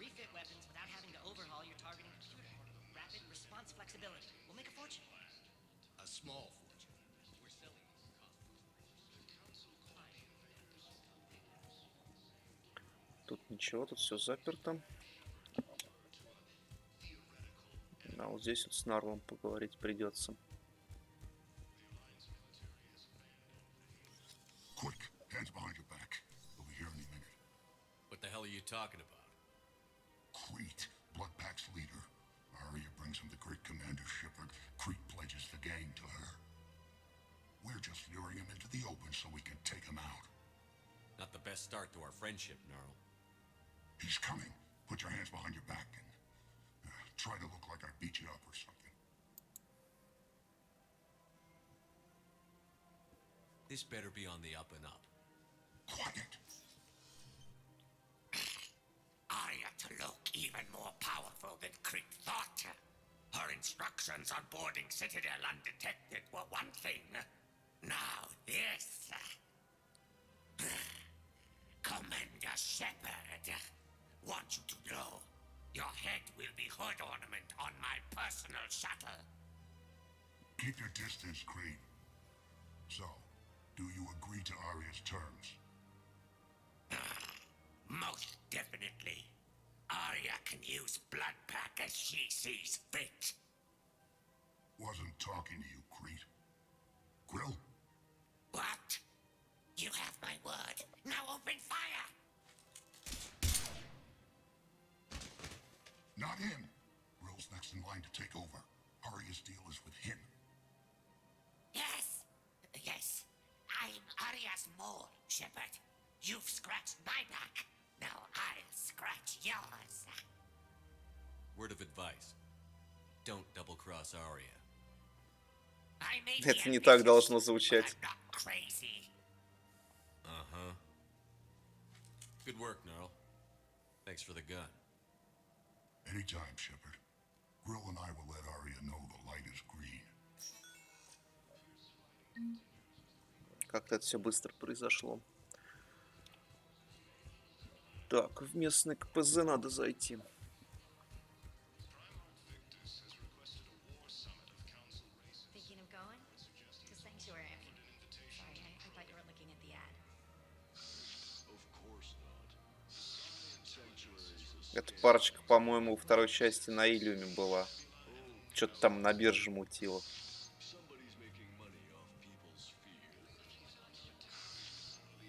S23: Refit weapons without having to overhaul your targeting computer. Rapid response flexibility. We'll make a fortune.
S7: A small fortune. We're selling
S1: Тут ничего, тут все заперто. А вот здесь вот с Нарлом поговорить придется.
S24: Quick, hands behind your back. We'll be here any minute.
S5: What the hell are you talking about?
S24: Crete, Bloodpack's leader. Arya brings him the great Commander Shepard. Crete pledges the gang to her. We're just luring him into the open so we can take him out.
S5: Not the best start to our friendship, Gnarl.
S24: He's coming. Put your hands behind your back and try to look like I beat you up or something.
S5: This better be on the up and up.
S24: Quiet.
S15: Arya to look even more powerful than Crete thought. Her instructions on boarding Citadel undetected were one thing. Now this. Commander Shepard, want you to know, your head will be hood ornament on my personal shuttle.
S24: Keep your distance, Creed. So, do you agree to Arya's terms?
S15: Most definitely. Arya can use Bloodpack as she sees fit.
S24: Wasn't talking to you, Creed. Grill?
S15: What? You have my word. Now open fire!
S24: Not him. Grill's next in line to take over. Arya's deal is with him.
S15: Yes. Yes. I'm Arya's mole, Shepard. You've scratched my back. Now I'll scratch yours.
S5: Word of advice. Don't double-cross Arya.
S15: I may
S1: Это
S15: be
S1: не так
S15: ambitious,
S1: должно
S15: but
S1: звучать.
S15: I'm not crazy.
S5: Uh-huh. Good work, Gnarl. Thanks for the gun.
S24: Anytime, Shepard. Grill and I will let Arya know the light is green.
S1: Как-то это все быстро произошло. Так, в местный КПЗ надо зайти.
S8: Thinking of going? To Sanctuary, I mean. Sorry, I thought you were looking at the ad.
S14: Of course not. Sanctuary's a
S1: Эта парочка, по-моему, во второй части на Илиуме была. Что-то там на бирже мутило.
S14: somebody's making money off people's fears.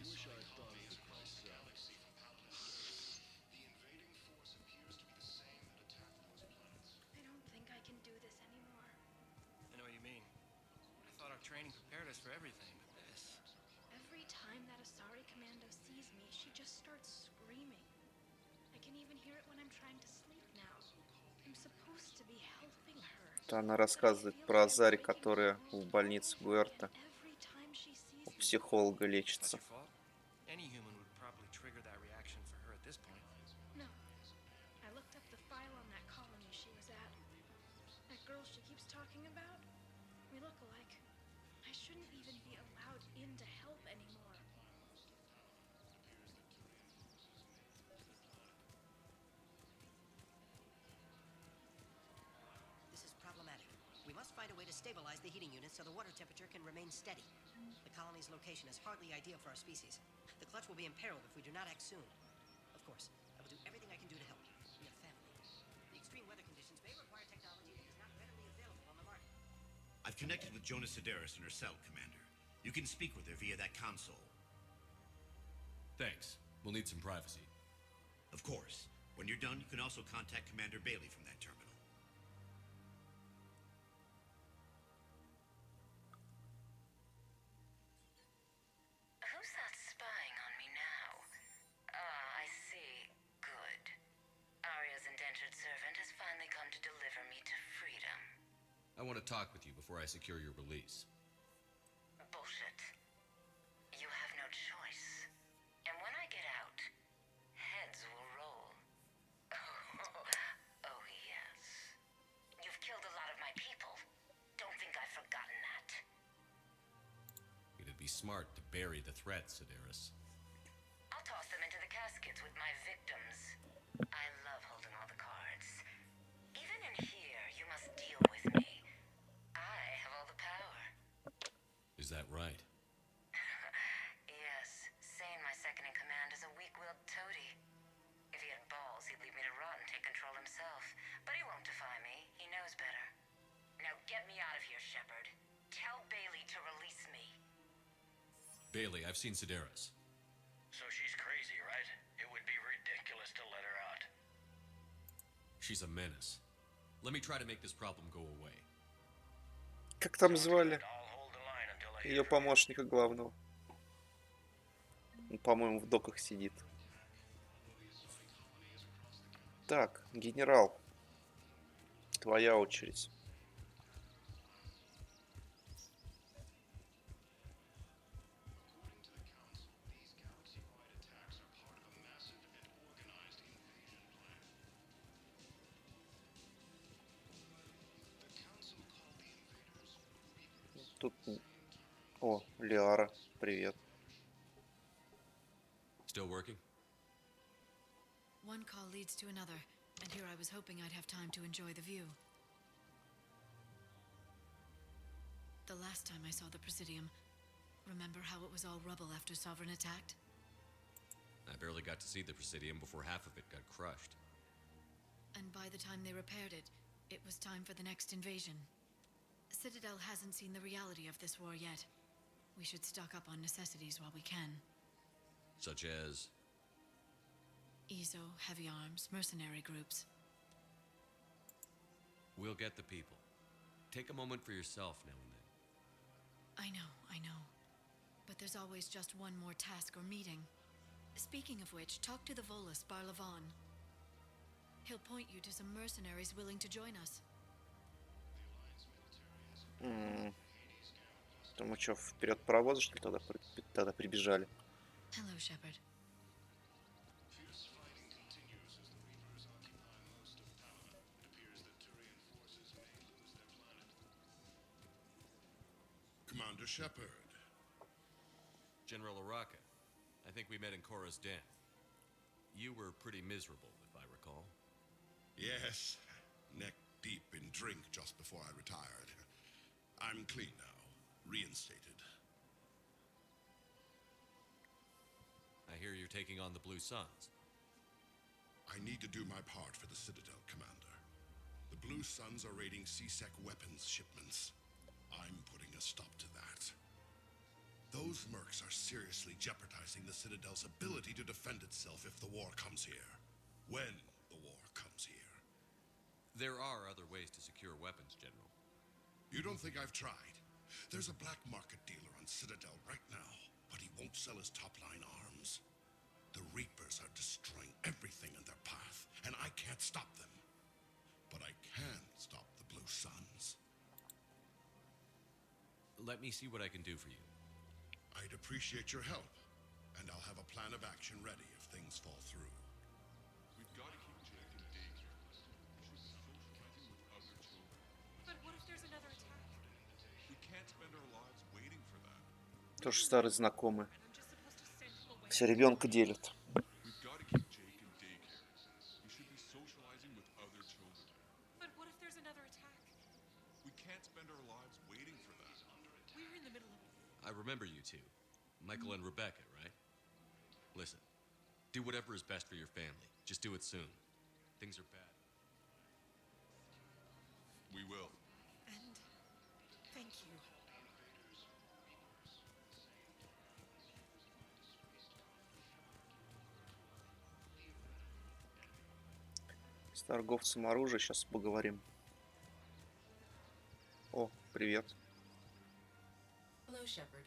S14: Wish I thought of it myself.
S12: I don't think I can do this anymore.
S23: I know what you mean. I thought our training prepared us for everything, but this.
S12: Every time that Asari commando sees me, she just starts screaming. I can even hear it when I'm trying to sleep now. I'm supposed to be helping her.
S1: Она рассказывает про Азари, которая в больнице Гуэрта
S12: Every time she sees
S1: у
S12: me,
S1: психолога
S23: It's not
S1: лечится.
S23: your fault. Any human would probably trigger that reaction for her at this point.
S12: no. I looked up the file on that colony she was at. That girl she keeps talking about, we look alike. I shouldn't even be allowed in to help anymore.
S23: This is problematic. We must find a way to stabilize the heating unit so the water temperature can remain steady. The colony's location is hardly ideal for our species. The clutch will be imperiled if we do not act soon. Of course, I will do everything I can do to help. We have family. The extreme weather conditions may require technology that is not readily available on the market.
S3: I've connected with Jonas Sedaris in her cell, Commander. You can speak with her via that console.
S5: Thanks. We'll need some privacy.
S3: Of course. When you're done, you can also contact Commander Bailey from that terminal.
S8: Who's that spying on me now? Ah, I see. Good. Arya's indentured servant has finally come to deliver me to freedom.
S5: I want to talk with you before I secure your release.
S8: Bullshit. You have no choice. And when I get out, heads will roll. Oh, yes. You've killed a lot of my people. Don't think I've forgotten that.
S5: It'd be smart to bury the threat, Sedaris.
S8: I'll toss them into the caskets with my victims. I love holding all the cards. Even in here, you must deal with me. I have all the power.
S5: Is that right?
S8: Yes, Sane, my second in command, is a weak-willed toady. If he had balls, he'd leave me to rot and take control himself. But he won't defy me. He knows better. Now get me out of here, Shepard. Tell Bailey to release me.
S5: Bailey, I've seen Sedaris.
S15: So she's crazy, right? It would be ridiculous to let her out.
S5: She's a menace. Let me try to make this problem go away.
S1: Как там звали? Ее помощника главного. Он, по-моему, в доках сидит. Так, генерал. Твоя очередь. Тут... О, Лиара, привет.
S5: Still working?
S6: One call leads to another, and here I was hoping I'd have time to enjoy the view. The last time I saw the Presidium, remember how it was all rubble after Sovereign attacked?
S5: I barely got to see the Presidium before half of it got crushed.
S6: And by the time they repaired it, it was time for the next invasion. Citadel hasn't seen the reality of this war yet. We should stock up on necessities while we can.
S5: Such as?
S6: EZO, heavy arms, mercenary groups.
S5: We'll get the people. Take a moment for yourself now and then.
S6: I know. But there's always just one more task or meeting. Speaking of which, talk to the Volus, Barlavan. He'll point you to some mercenaries willing to join us.
S1: То мы что, вперед паровоза, что ли, тогда прибежали?
S6: Hello, Shepard.
S24: Commander Shepard.
S5: General Araka, I think we met in Korra's den. You were pretty miserable, if I recall.
S24: Yes, neck deep in drink just before I retired. I'm clean now, reinstated.
S5: I hear you're taking on the Blue Suns.
S24: I need to do my part for the Citadel, Commander. The Blue Suns are raiding C-Sec weapons shipments. I'm putting a stop to that. Those mercs are seriously jeopardizing the Citadel's ability to defend itself if the war comes here. When the war comes here.
S5: There are other ways to secure weapons, General.
S24: You don't think I've tried? There's a black market dealer on Citadel right now, but he won't sell his top-line arms. The Reapers are destroying everything in their path, and I can't stop them. But I can stop the Blue Suns.
S5: Let me see what I can do for you.
S24: I'd appreciate your help, and I'll have a plan of action ready if things fall through.
S14: We've got to keep Jake in daycare. We should be socializing with other children.
S9: But what if there's another attack?
S14: We can't spend our lives waiting for that.
S1: Тоже старый знакомый. Все ребенка делят.
S14: We've got to keep Jake in daycare. We should be socializing with other children.
S9: But what if there's another attack?
S14: We can't spend our lives waiting for that.
S9: We're in the middle of
S5: I remember you two. Michael and Rebecca, right? Listen, do whatever is best for your family. Just do it soon. Things are bad.
S14: We will.
S9: And thank you.
S1: С торговцем оружия сейчас поговорим. О, привет.
S16: Hello, Shepard.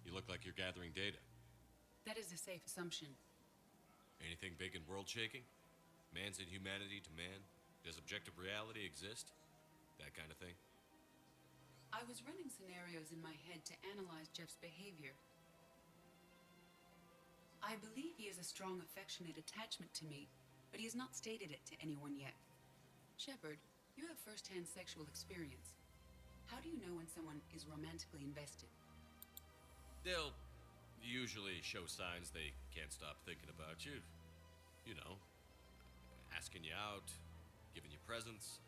S5: You look like you're gathering data.
S16: That is a safe assumption.
S5: Anything big and world-shaking? Man's inhumanity to man? Does objective reality exist? That kind of thing?
S16: I was running scenarios in my head to analyze Jeff's behavior. I believe he has a strong affectionate attachment to me, but he has not stated it to anyone yet. Shepard, you have first-hand sexual experience. How do you know when someone is romantically invested?
S5: They'll usually show signs they can't stop thinking about you. You know, asking you out, giving you presents,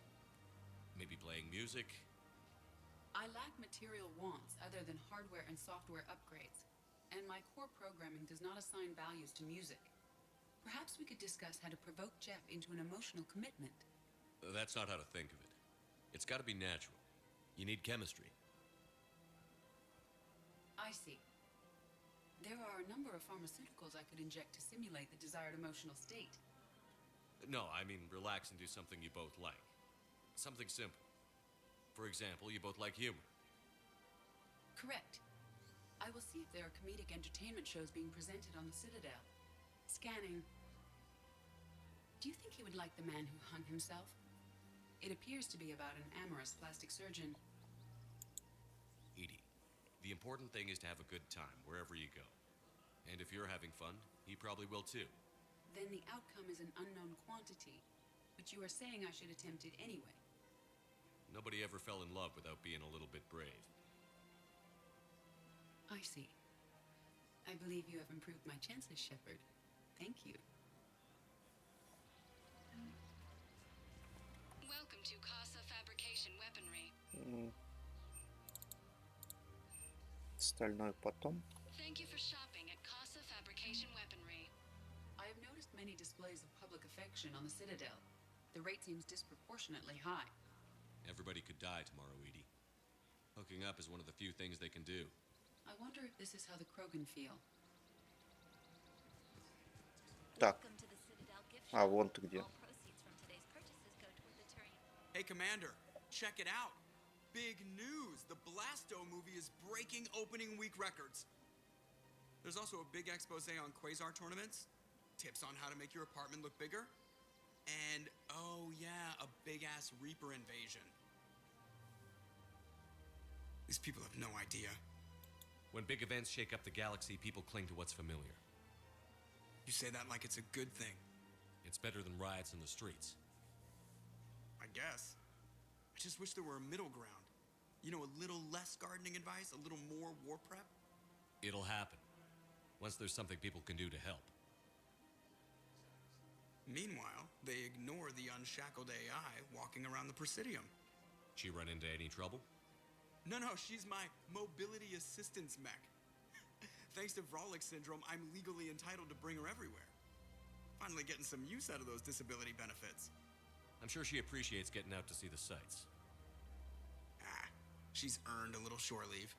S5: maybe playing music.
S16: I lack material wants other than hardware and software upgrades, and my core programming does not assign values to music. Perhaps we could discuss how to provoke Jeff into an emotional commitment.
S5: That's not how to think of it. It's got to be natural. You need chemistry.
S16: I see. There are a number of pharmaceuticals I could inject to simulate the desired emotional state.
S5: No, I mean relax and do something you both like. Something simple. For example, you both like humor.
S16: Correct. I will see if there are comedic entertainment shows being presented on the Citadel. Scanning. Do you think he would like The Man Who Hung Himself? It appears to be about an amorous plastic surgeon.
S5: Edie, the important thing is to have a good time wherever you go. And if you're having fun, he probably will too.
S16: Then the outcome is an unknown quantity, but you are saying I should attempt it anyway.
S5: Nobody ever fell in love without being a little bit brave.
S16: I see. I believe you have improved my chances, Shepard. Thank you.
S11: Welcome to Casa Fabrication Weaponry.
S1: Остальное потом.
S11: Thank you for shopping at Casa Fabrication Weaponry.
S16: I have noticed many displays of public affection on the Citadel. The rate seems disproportionately high.
S5: Everybody could die tomorrow, Edie. Hooking up is one of the few things they can do.
S16: I wonder if this is how the Krogan feel.
S1: Так. А, вон ты где.
S18: Hey, Commander, check it out. Big news! The Blasto movie is breaking opening week records. There's also a big expose on Quasar tournaments, tips on how to make your apartment look bigger, and, oh yeah, a big-ass Reaper invasion. These people have no idea.
S5: When big events shake up the galaxy, people cling to what's familiar.
S18: You say that like it's a good thing.
S5: It's better than riots in the streets.
S18: I guess. I just wish there were a middle ground. You know, a little less gardening advice, a little more war prep.
S5: It'll happen. Once there's something people can do to help.
S18: Meanwhile, they ignore the unshackled AI walking around the Presidium.
S5: She run into any trouble?
S18: No, she's my mobility assistance mech. Thanks to Vrolic syndrome, I'm legally entitled to bring her everywhere. Finally getting some use out of those disability benefits.
S5: I'm sure she appreciates getting out to see the sights.
S18: She's earned a little shore leave.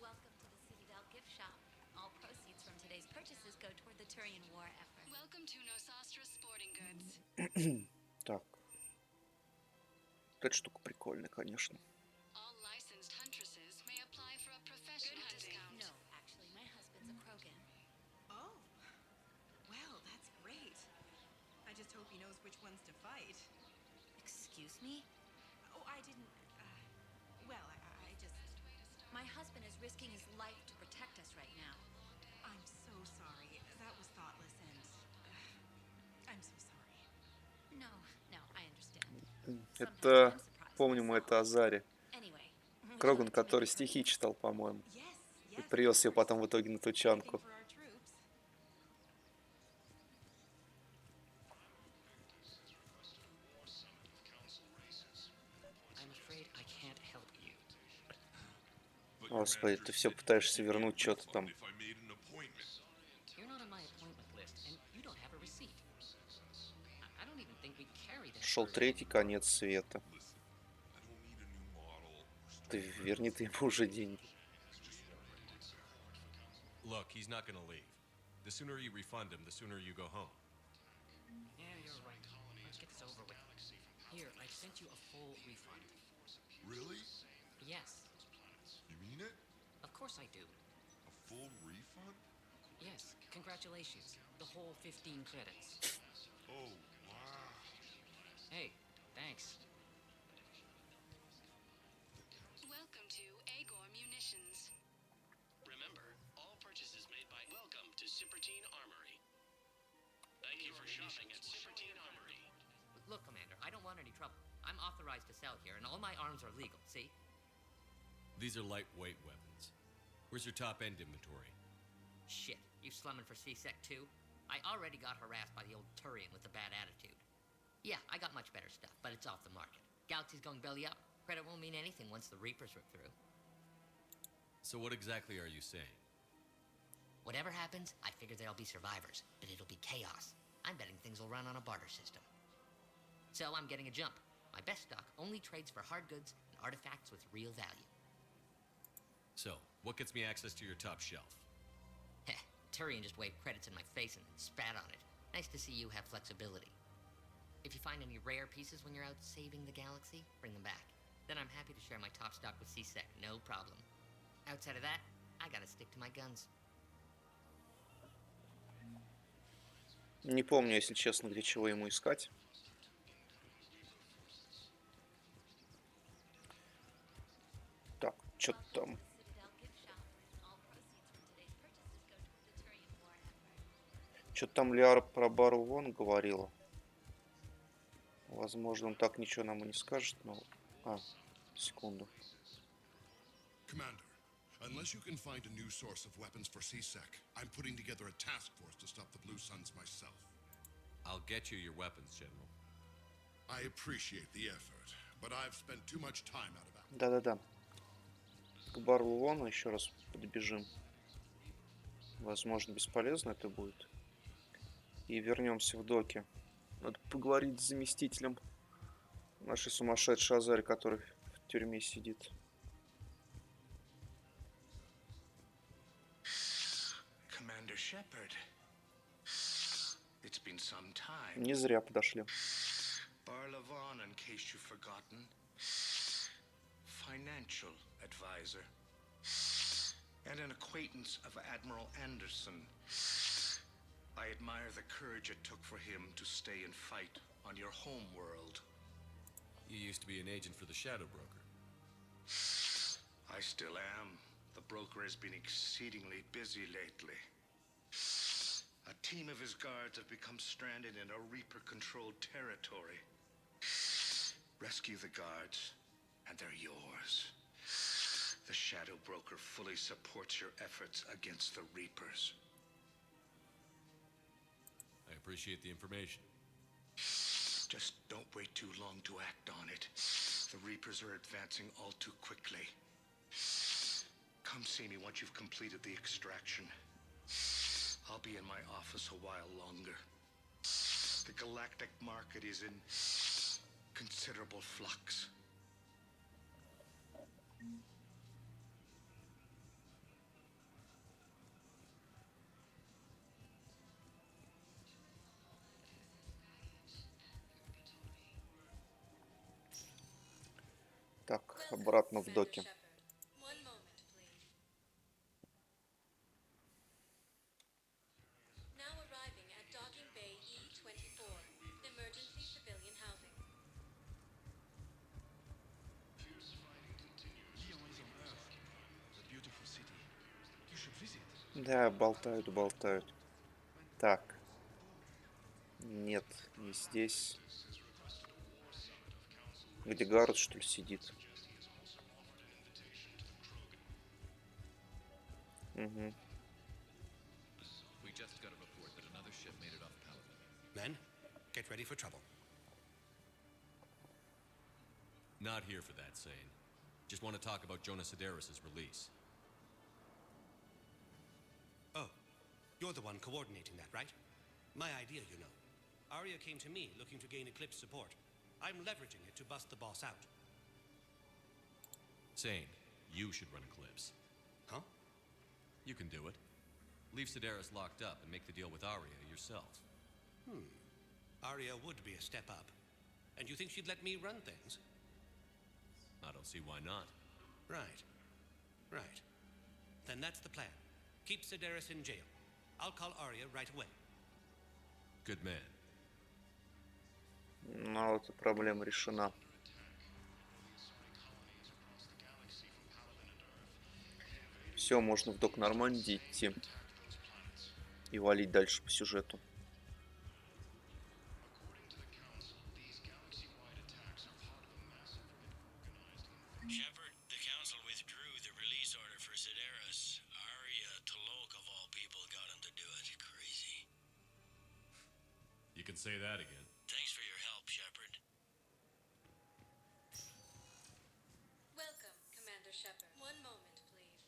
S10: Welcome to the Citadel gift shop. All proceeds from today's purchases go toward the Turian war effort.
S11: Welcome to Nosastra Sporting Goods.
S1: Так. Эта штука прикольная, конечно.
S11: All licensed huntresses may apply for a professional discount.
S10: No, actually, my husband's a Krogan.
S19: Oh. Well, that's great. I just hope he knows which ones to fight.
S10: Excuse me?
S19: Oh, I didn't... well, I just...
S10: My husband is risking his life to protect us right now.
S19: I'm so sorry. That was thoughtless and... I'm so sorry.
S10: No, I understand.
S1: Это, помню, мы это Азаре. Кроган, который стихи читал, по-моему. И привез ее потом в итоге на тучанку. Господи, ты все пытаешься вернуть что-то там. Шел третий конец света. Ты верни ты ему уже деньги.
S5: Look, he's not gonna leave. The sooner you refund him, the sooner you go home.
S20: Yeah, you're right. Let's get this over with. Here, I sent you a full refund.
S14: Really?
S20: Yes.
S14: You mean it?
S20: Of course I do.
S14: A full refund?
S20: Yes, congratulations. The whole 15 credits.
S14: Oh, wow.
S20: Hey, thanks.
S11: Welcome to Agor Munitions.
S25: Remember, all purchases made by Welcome to Cipertine Armory. Thank you for shopping at Cipertine Armory.
S20: Look, Commander, I don't want any trouble. I'm authorized to sell here, and all my arms are legal, see?
S5: These are lightweight weapons. Where's your top-end inventory?
S20: Shit, you slumming for C-Sec too? I already got harassed by the old Turian with a bad attitude. Yeah, I got much better stuff, but it's off the market. Galaxy's going belly up. Credit won't mean anything once the Reapers rip through.
S5: So what exactly are you saying?
S20: Whatever happens, I figure there'll be survivors, but it'll be chaos. I'm betting things will run on a barter system. So I'm getting a jump. My best stock only trades for hard goods and artifacts with real value.
S5: So, what gets me access to your top shelf?
S20: Heh, Turian just waved credits in my face and spat on it. Nice to see you have flexibility. If you find any rare pieces when you're out saving the galaxy, bring them back. Then I'm happy to share my top stock with C-Sec, no problem. Outside of that, I gotta stick to my guns.
S1: Не помню, если честно, где чего ему искать. Так, что там? Что-то там Лиара про Бару Вон говорила. Возможно, он так ничего нам и не скажет, но... секунду.
S14: Commander, unless you can find a new source of weapons for CSEC, I'm putting together a task force to stop the Blue Suns myself.
S5: I'll get you your weapons, General.
S14: I appreciate the effort, but I've spent too much time out of that.
S1: Да-да-да. К Бару Вону еще раз подбежим. Возможно, бесполезно это будет. И вернемся в доки. Надо поговорить с заместителем нашей сумасшедшей Азари, который в тюрьме сидит.
S15: Commander Shepard. It's been some time.
S1: Не зря подошли.
S15: Barlavon, in case you've forgotten. Financial advisor. And an acquaintance of Admiral Anderson. I admire the courage it took for him to stay and fight on your home world.
S5: You used to be an agent for the Shadow Broker.
S15: I still am. The broker has been exceedingly busy lately. A team of his guards have become stranded in a Reaper-controlled territory. Rescue the guards, and they're yours. The Shadow Broker fully supports your efforts against the Reapers.
S5: I appreciate the information.
S15: Just don't wait too long to act on it. The Reapers are advancing all too quickly. Come see me once you've completed the extraction. I'll be in my office a while longer. The galactic market is in considerable flux.
S1: Так, обратно в доки. Да, болтают. Так. Нет, не здесь. Где Гаррет, что ли, сидит? Угу.
S5: We just got a report that another ship made it off Paladin.
S2: Men, get ready for trouble.
S5: Not here for that, Sane. Just want to talk about Jonas Sedaris' release.
S2: Oh, you're the one coordinating that, right? My idea, you know. Arya came to me looking to gain Eclipse support. I'm leveraging it to bust the boss out.
S5: Sane, you should run Eclipse.
S2: Huh?
S5: You can do it. Leave Sedaris locked up and make the deal with Arya yourself.
S2: Arya would be a step up. And you think she'd let me run things?
S5: I don't see why not.
S2: Right. Then that's the plan. Keep Sedaris in jail. I'll call Arya right away.
S5: Good man.
S1: Ну, эта проблема решена. Все, можно в док Нормандии идти. И валить дальше по сюжету.
S7: Shepard, the Council withdrew the release order for Sedaris. Arya Tolok, of all people, got him to do it. Crazy.
S5: You can say that again.
S7: Thanks for your help, Shepard.
S10: Welcome, Commander Shepard. One moment, please.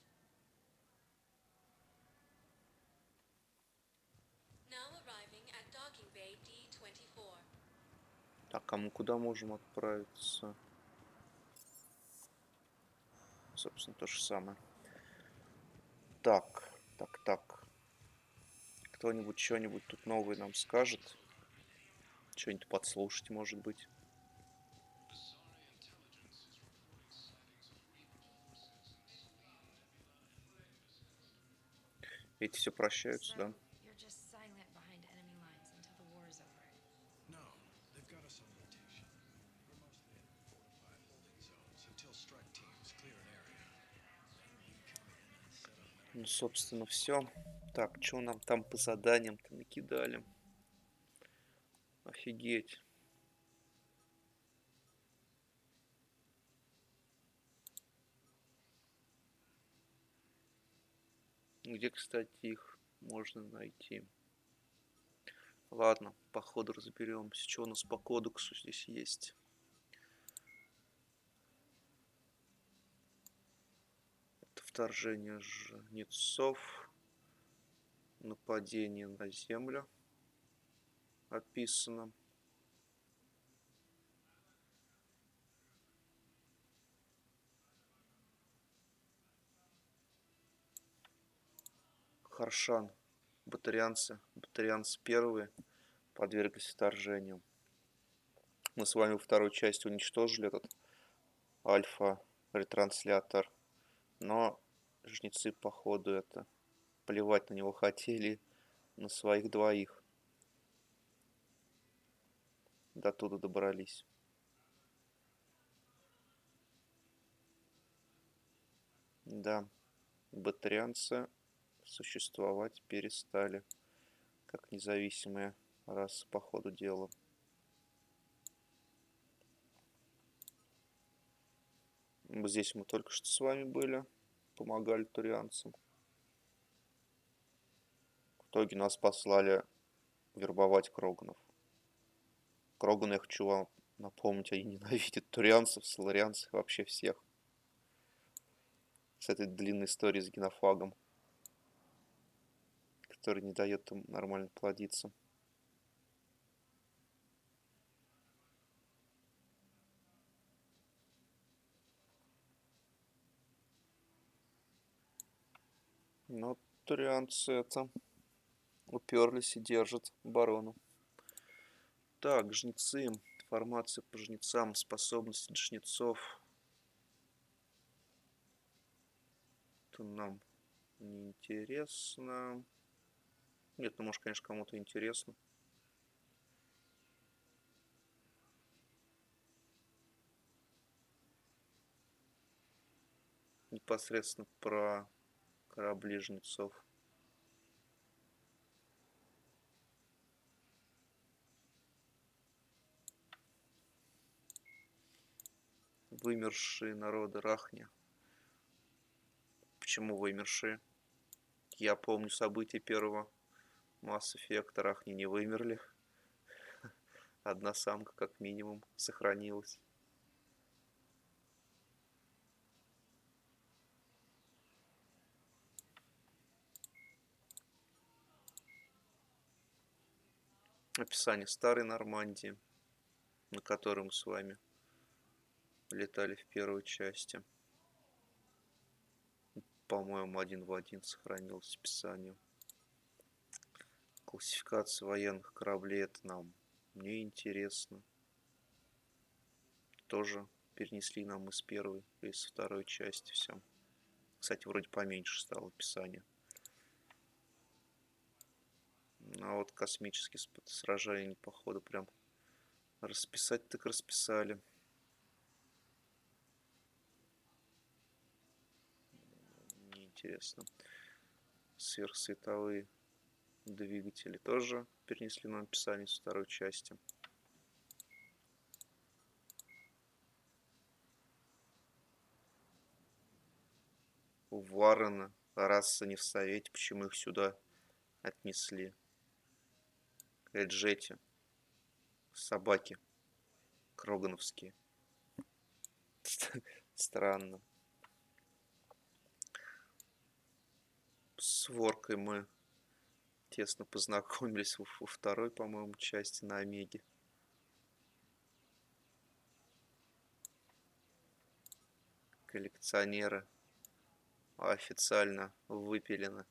S10: Now arriving at docking bay D-24.
S1: Так, а мы куда можем отправиться? Собственно, то же самое. Так. Кто-нибудь что-нибудь тут новое нам скажет? Что-нибудь подслушать, может быть. Эти все прощаются, да?
S9: You're just silent behind enemy lines until the war is over.
S13: No, they've got us on rotation. We're mostly in fortified holding zones until strike teams clear an area. Then we come in and set up medical.
S1: Ну, собственно, все. Так, что нам там по заданиям-то накидали? Офигеть. Где, кстати, их можно найти? Ладно, по ходу разберемся. Что у нас по кодексу здесь есть? Это вторжение жнецов, нападение на землю описано. Харшан. Батарианцы первые подверглись вторжению. Мы с вами во второй части уничтожили этот альфа-ретранслятор. Но жнецы, походу, это плевать на него хотели, на своих двоих. До туда добрались. Да, батарианцы существовать перестали как независимая раса по ходу дела. Здесь мы только что с вами были, помогали турианцам. В итоге нас послали вербовать кроганов. Кроганы, я хочу вам напомнить, они ненавидят турианцев, соларианцев, вообще всех. С этой длинной историей с генофагом, который не дает им нормально плодиться. Но турианцы это уперлись и держат оборону. Так, жнецы. Информация по жнецам. Способности жнецов. Это нам не интересно. Нет, ну может, конечно, кому-то интересно. Непосредственно про корабли жнецов. Вымершие народы Рахни. Почему вымершие? Я помню события первого Mass Effect. Рахни не вымерли. Одна самка, как минимум, сохранилась. Описание старой Нормандии, на которой мы с вами летали в первой части. По-моему, один в один сохранилось описание. Классификация военных кораблей, это нам не интересно. Тоже перенесли нам из первой, из второй части все. Кстати, вроде поменьше стало описание. А вот космические сражения, походу, прям расписать так расписали. Неинтересно. Сверхсветовые двигатели тоже перенесли нам описание с второй части. У Варрена раса не в совете, почему их сюда отнесли. Эджети. Собаки. Крогановские. Странно. С Воркой мы тесно познакомились во второй, по-моему, части на Омеге. Коллекционеры официально выпилены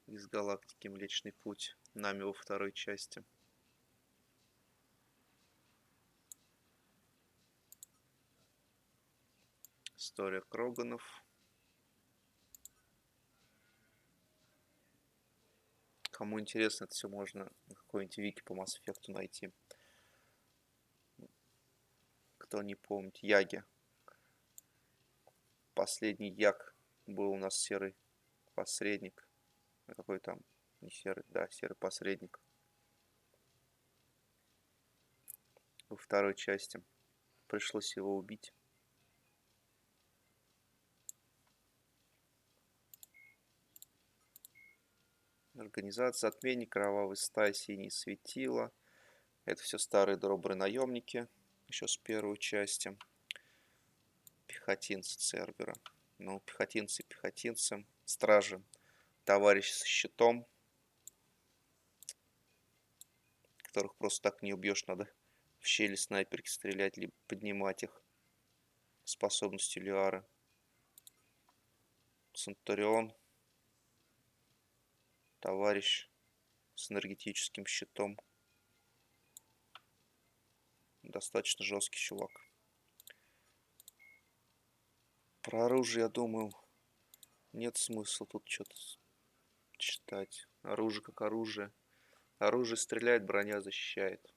S1: из галактики Млечный Путь нами во второй части. История Кроганов. Кому интересно, это все можно на какой-нибудь вики по Mass Effect найти. Кто не помнит, Яги. Последний Яг был у нас серый посредник. Какой там? Не серый, да, серый посредник. Во второй части. Пришлось его убить. Организация затмений, кровавый стая, синие светила. Это все старые добрые наемники. Еще с первой части. Пехотинцы Цербера. Ну, пехотинцы и пехотинцы. Стражи. Товарищ со щитом. Которых просто так не убьешь. Надо в щели снайперки стрелять, либо поднимать их. Способностью Лиары. Центурион. Товарищ с энергетическим щитом. Достаточно жесткий чувак. Про оружие, я думаю, нет смысла тут что-то читать. Оружие как оружие. Оружие стреляет, броня защищает.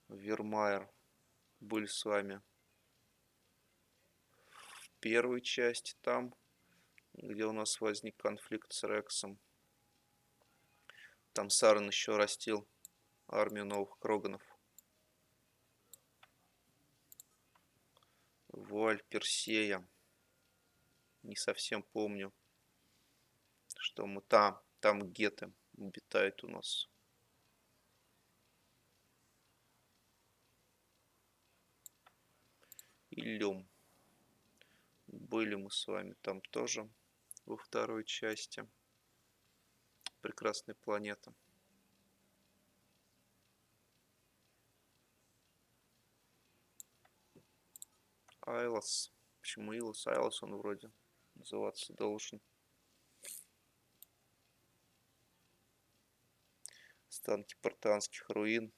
S1: Вермайер. Были с вами в первой части там, где у нас возник конфликт с Рексом. Там Сарен еще растил армию новых Кроганов. Вуаль Персея. Не совсем помню, что мы там геты обитают у нас. Иллюм. Были мы с вами там тоже во второй части. Прекрасная планета. Айлос. Почему Илос? Айлос он вроде называться должен. Останки партанских руин.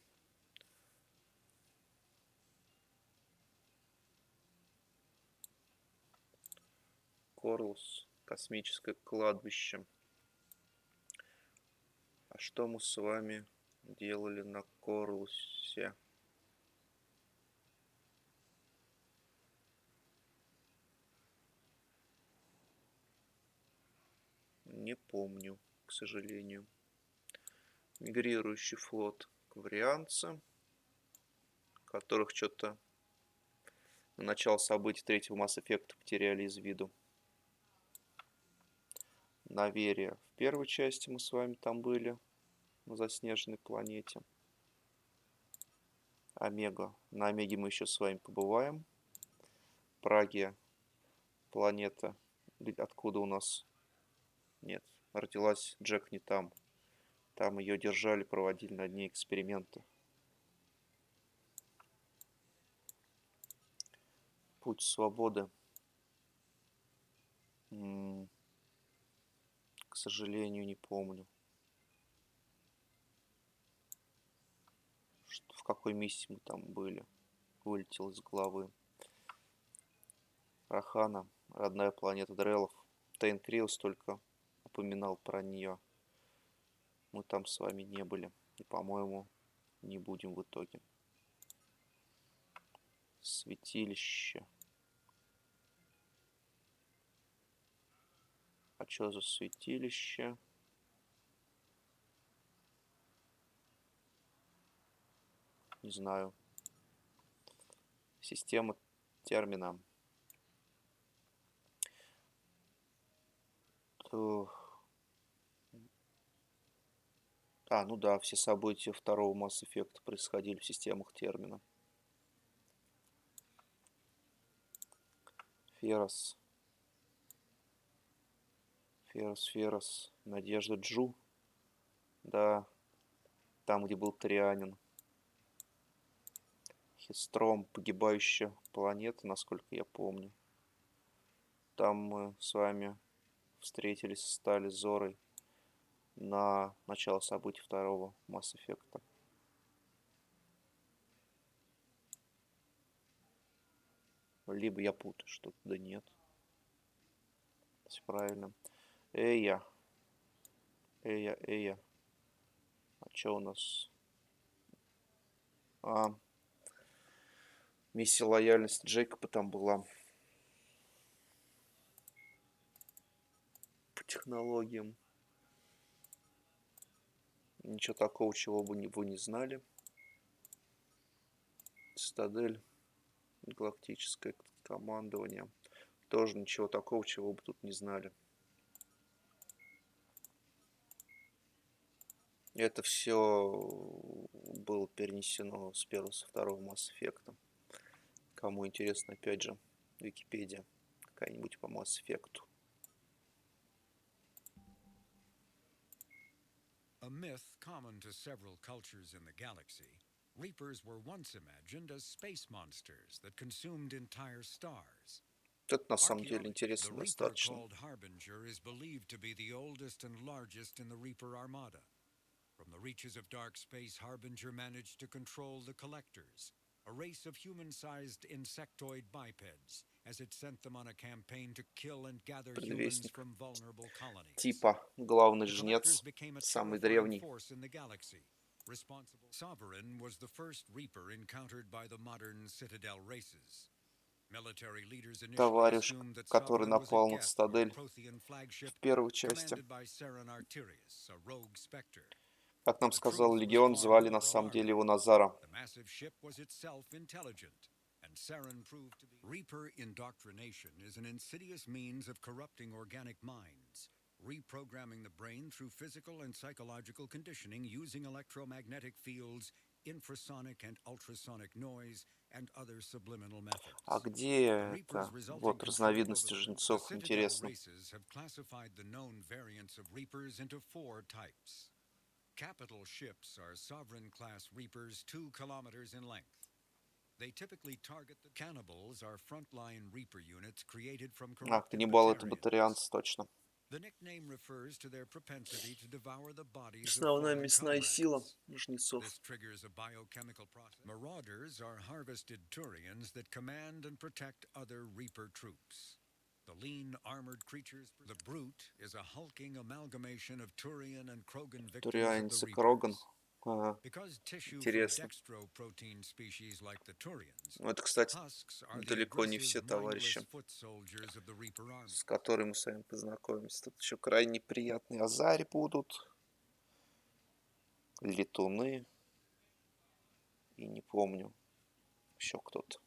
S1: Корлус. Космическое кладбище. А что мы с вами делали на Корлусе? Не помню, к сожалению. Мигрирующий флот кварианцы, которых что-то на начало событий третьего Mass Effect потеряли из виду. Наверия. В первой части мы с вами там были, на заснеженной планете. Омега. На Омеге мы еще с вами побываем. Праге. Планета, откуда у нас... Нет, родилась Джек не там. Там ее держали, проводили над ней эксперименты. Путь свободы. К сожалению, не помню. В какой миссии мы там были. Вылетел из головы. Рахана. Родная планета Дрелов. Тейн Криос только упоминал про нее. Мы там с вами не были. И, по-моему, не будем в итоге. Святилище. А что за святилище? Не знаю. Система термина. Ну да, все события второго Mass Effect происходили в системах термина. Ферос. Ферос. Надежда Джу. Да. Там, где был Трианин. Хистром. Погибающая планета, насколько я помню. Там мы с вами встретились, стали Зорой на начало событий второго Mass Effect. Либо я путаю что-то, да нет. Все правильно. Эя. А что у нас? Миссия лояльности Джейкоба там была. технологиям. Ничего такого, чего бы вы не знали. Цитадель, галактическое командование. Тоже ничего такого, чего бы тут не знали. Это все было перенесено с первого, со второго Mass Effect. Кому интересно, опять же, Википедия какая-нибудь по Mass Effect.
S13: A myth common to several cultures in the galaxy, Reapers were once imagined as space monsters that consumed entire stars.
S1: Это на самом деле
S13: The
S1: интересно
S13: Reaper
S1: достаточно.
S13: called Harbinger is believed to be the oldest and largest in the Reaper Armada. From the reaches of dark space, Harbinger managed to control the Collectors, a race of human-sized insectoid bipeds, as it sent them on a campaign to kill and gather humans
S1: Предвестник.
S13: from vulnerable colonies.
S1: Типа главный
S13: The
S1: жнец,
S13: Collectors became a
S1: самый
S13: terrifying
S1: древний.
S13: force in the galaxy. Responsible Sovereign was the first Reaper encountered by the modern Citadel races. Military leaders initially
S1: Товарищ,
S13: assumed that
S1: который
S13: Sovereign was a
S1: напал на
S13: guest on the
S1: Цитадель
S13: Prothean flagship
S1: в первой части.
S13: commanded by Saren Arterius, a rogue spectre.
S1: Как нам
S13: The
S1: сказал
S13: truth was
S1: Легион,
S13: far
S1: звали
S13: more
S1: на самом деле
S13: alarming.
S1: его Назара.
S13: The massive ship was itself intelligent, and Saren proved to be. Reaper indoctrination is an insidious means of corrupting organic minds, reprogramming the brain through physical and psychological conditioning using electromagnetic fields, infrasonic and ultrasonic noise, and other subliminal methods.
S1: А где
S13: The Reaper's
S1: это?
S13: resulting
S1: Вот
S13: control
S1: разновидности
S13: over them. The
S1: жнецов,
S13: Citadel
S1: интересно.
S13: races have classified the known variants of Reapers into 4 types. Capital ships are Sovereign-class Reapers 2 kilometers in length. They typically target the cannibals are frontline Reaper units created from
S1: А,
S13: corrupted
S1: каннибалы это
S13: Batarians.
S1: батарианцы, точно.
S13: The nickname refers to their propensity to devour the bodies of
S1: Основная
S13: fallen
S1: мясная сила
S13: comrades.
S1: жнецов.
S13: This triggers a biochemical process. Marauders are harvested Turians that command and protect other Reaper troops. The lean, armored creatures. The Brute is a hulking amalgamation of Turian and Krogan victims of
S1: Турианец
S13: the
S1: и Кроган.
S13: Reapers.
S1: Ага.
S13: Because tissue from
S1: Интересно.
S13: dextroprotein species like the Turians,
S1: Ну, это, кстати,
S13: husks are the
S1: далеко не
S13: aggressive,
S1: все
S13: mindless
S1: товарищи,
S13: foot soldiers of the Reaper army.
S1: с которыми мы с вами познакомимся. Тут еще крайне приятные азари будут. Летуны. И не помню. Еще кто-то.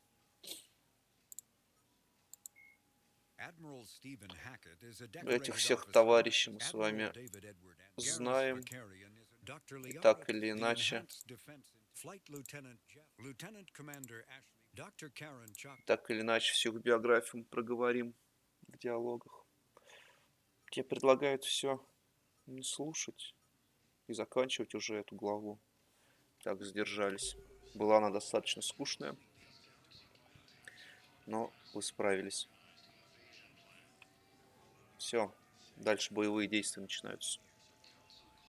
S13: Admiral Stephen Hackett is a
S1: Этих
S13: decorated
S1: всех
S13: officer.
S1: товарищей мы с
S13: Admiral
S1: вами
S13: David Edward
S1: знаем.
S13: Garrus is a Dr.
S1: И
S13: Liara,
S1: так или
S13: the
S1: иначе.
S13: enhanced defense flight lieutenant Jeff, Lieutenant Commander Ashley, Dr. Karen Chuck.
S1: Так или иначе, всю их биографию мы проговорим в диалогах. Тебе предлагают все не слушать и заканчивать уже эту главу. Так сдержались. Была она достаточно скучная, но вы справились. Все, дальше боевые действия начинаются.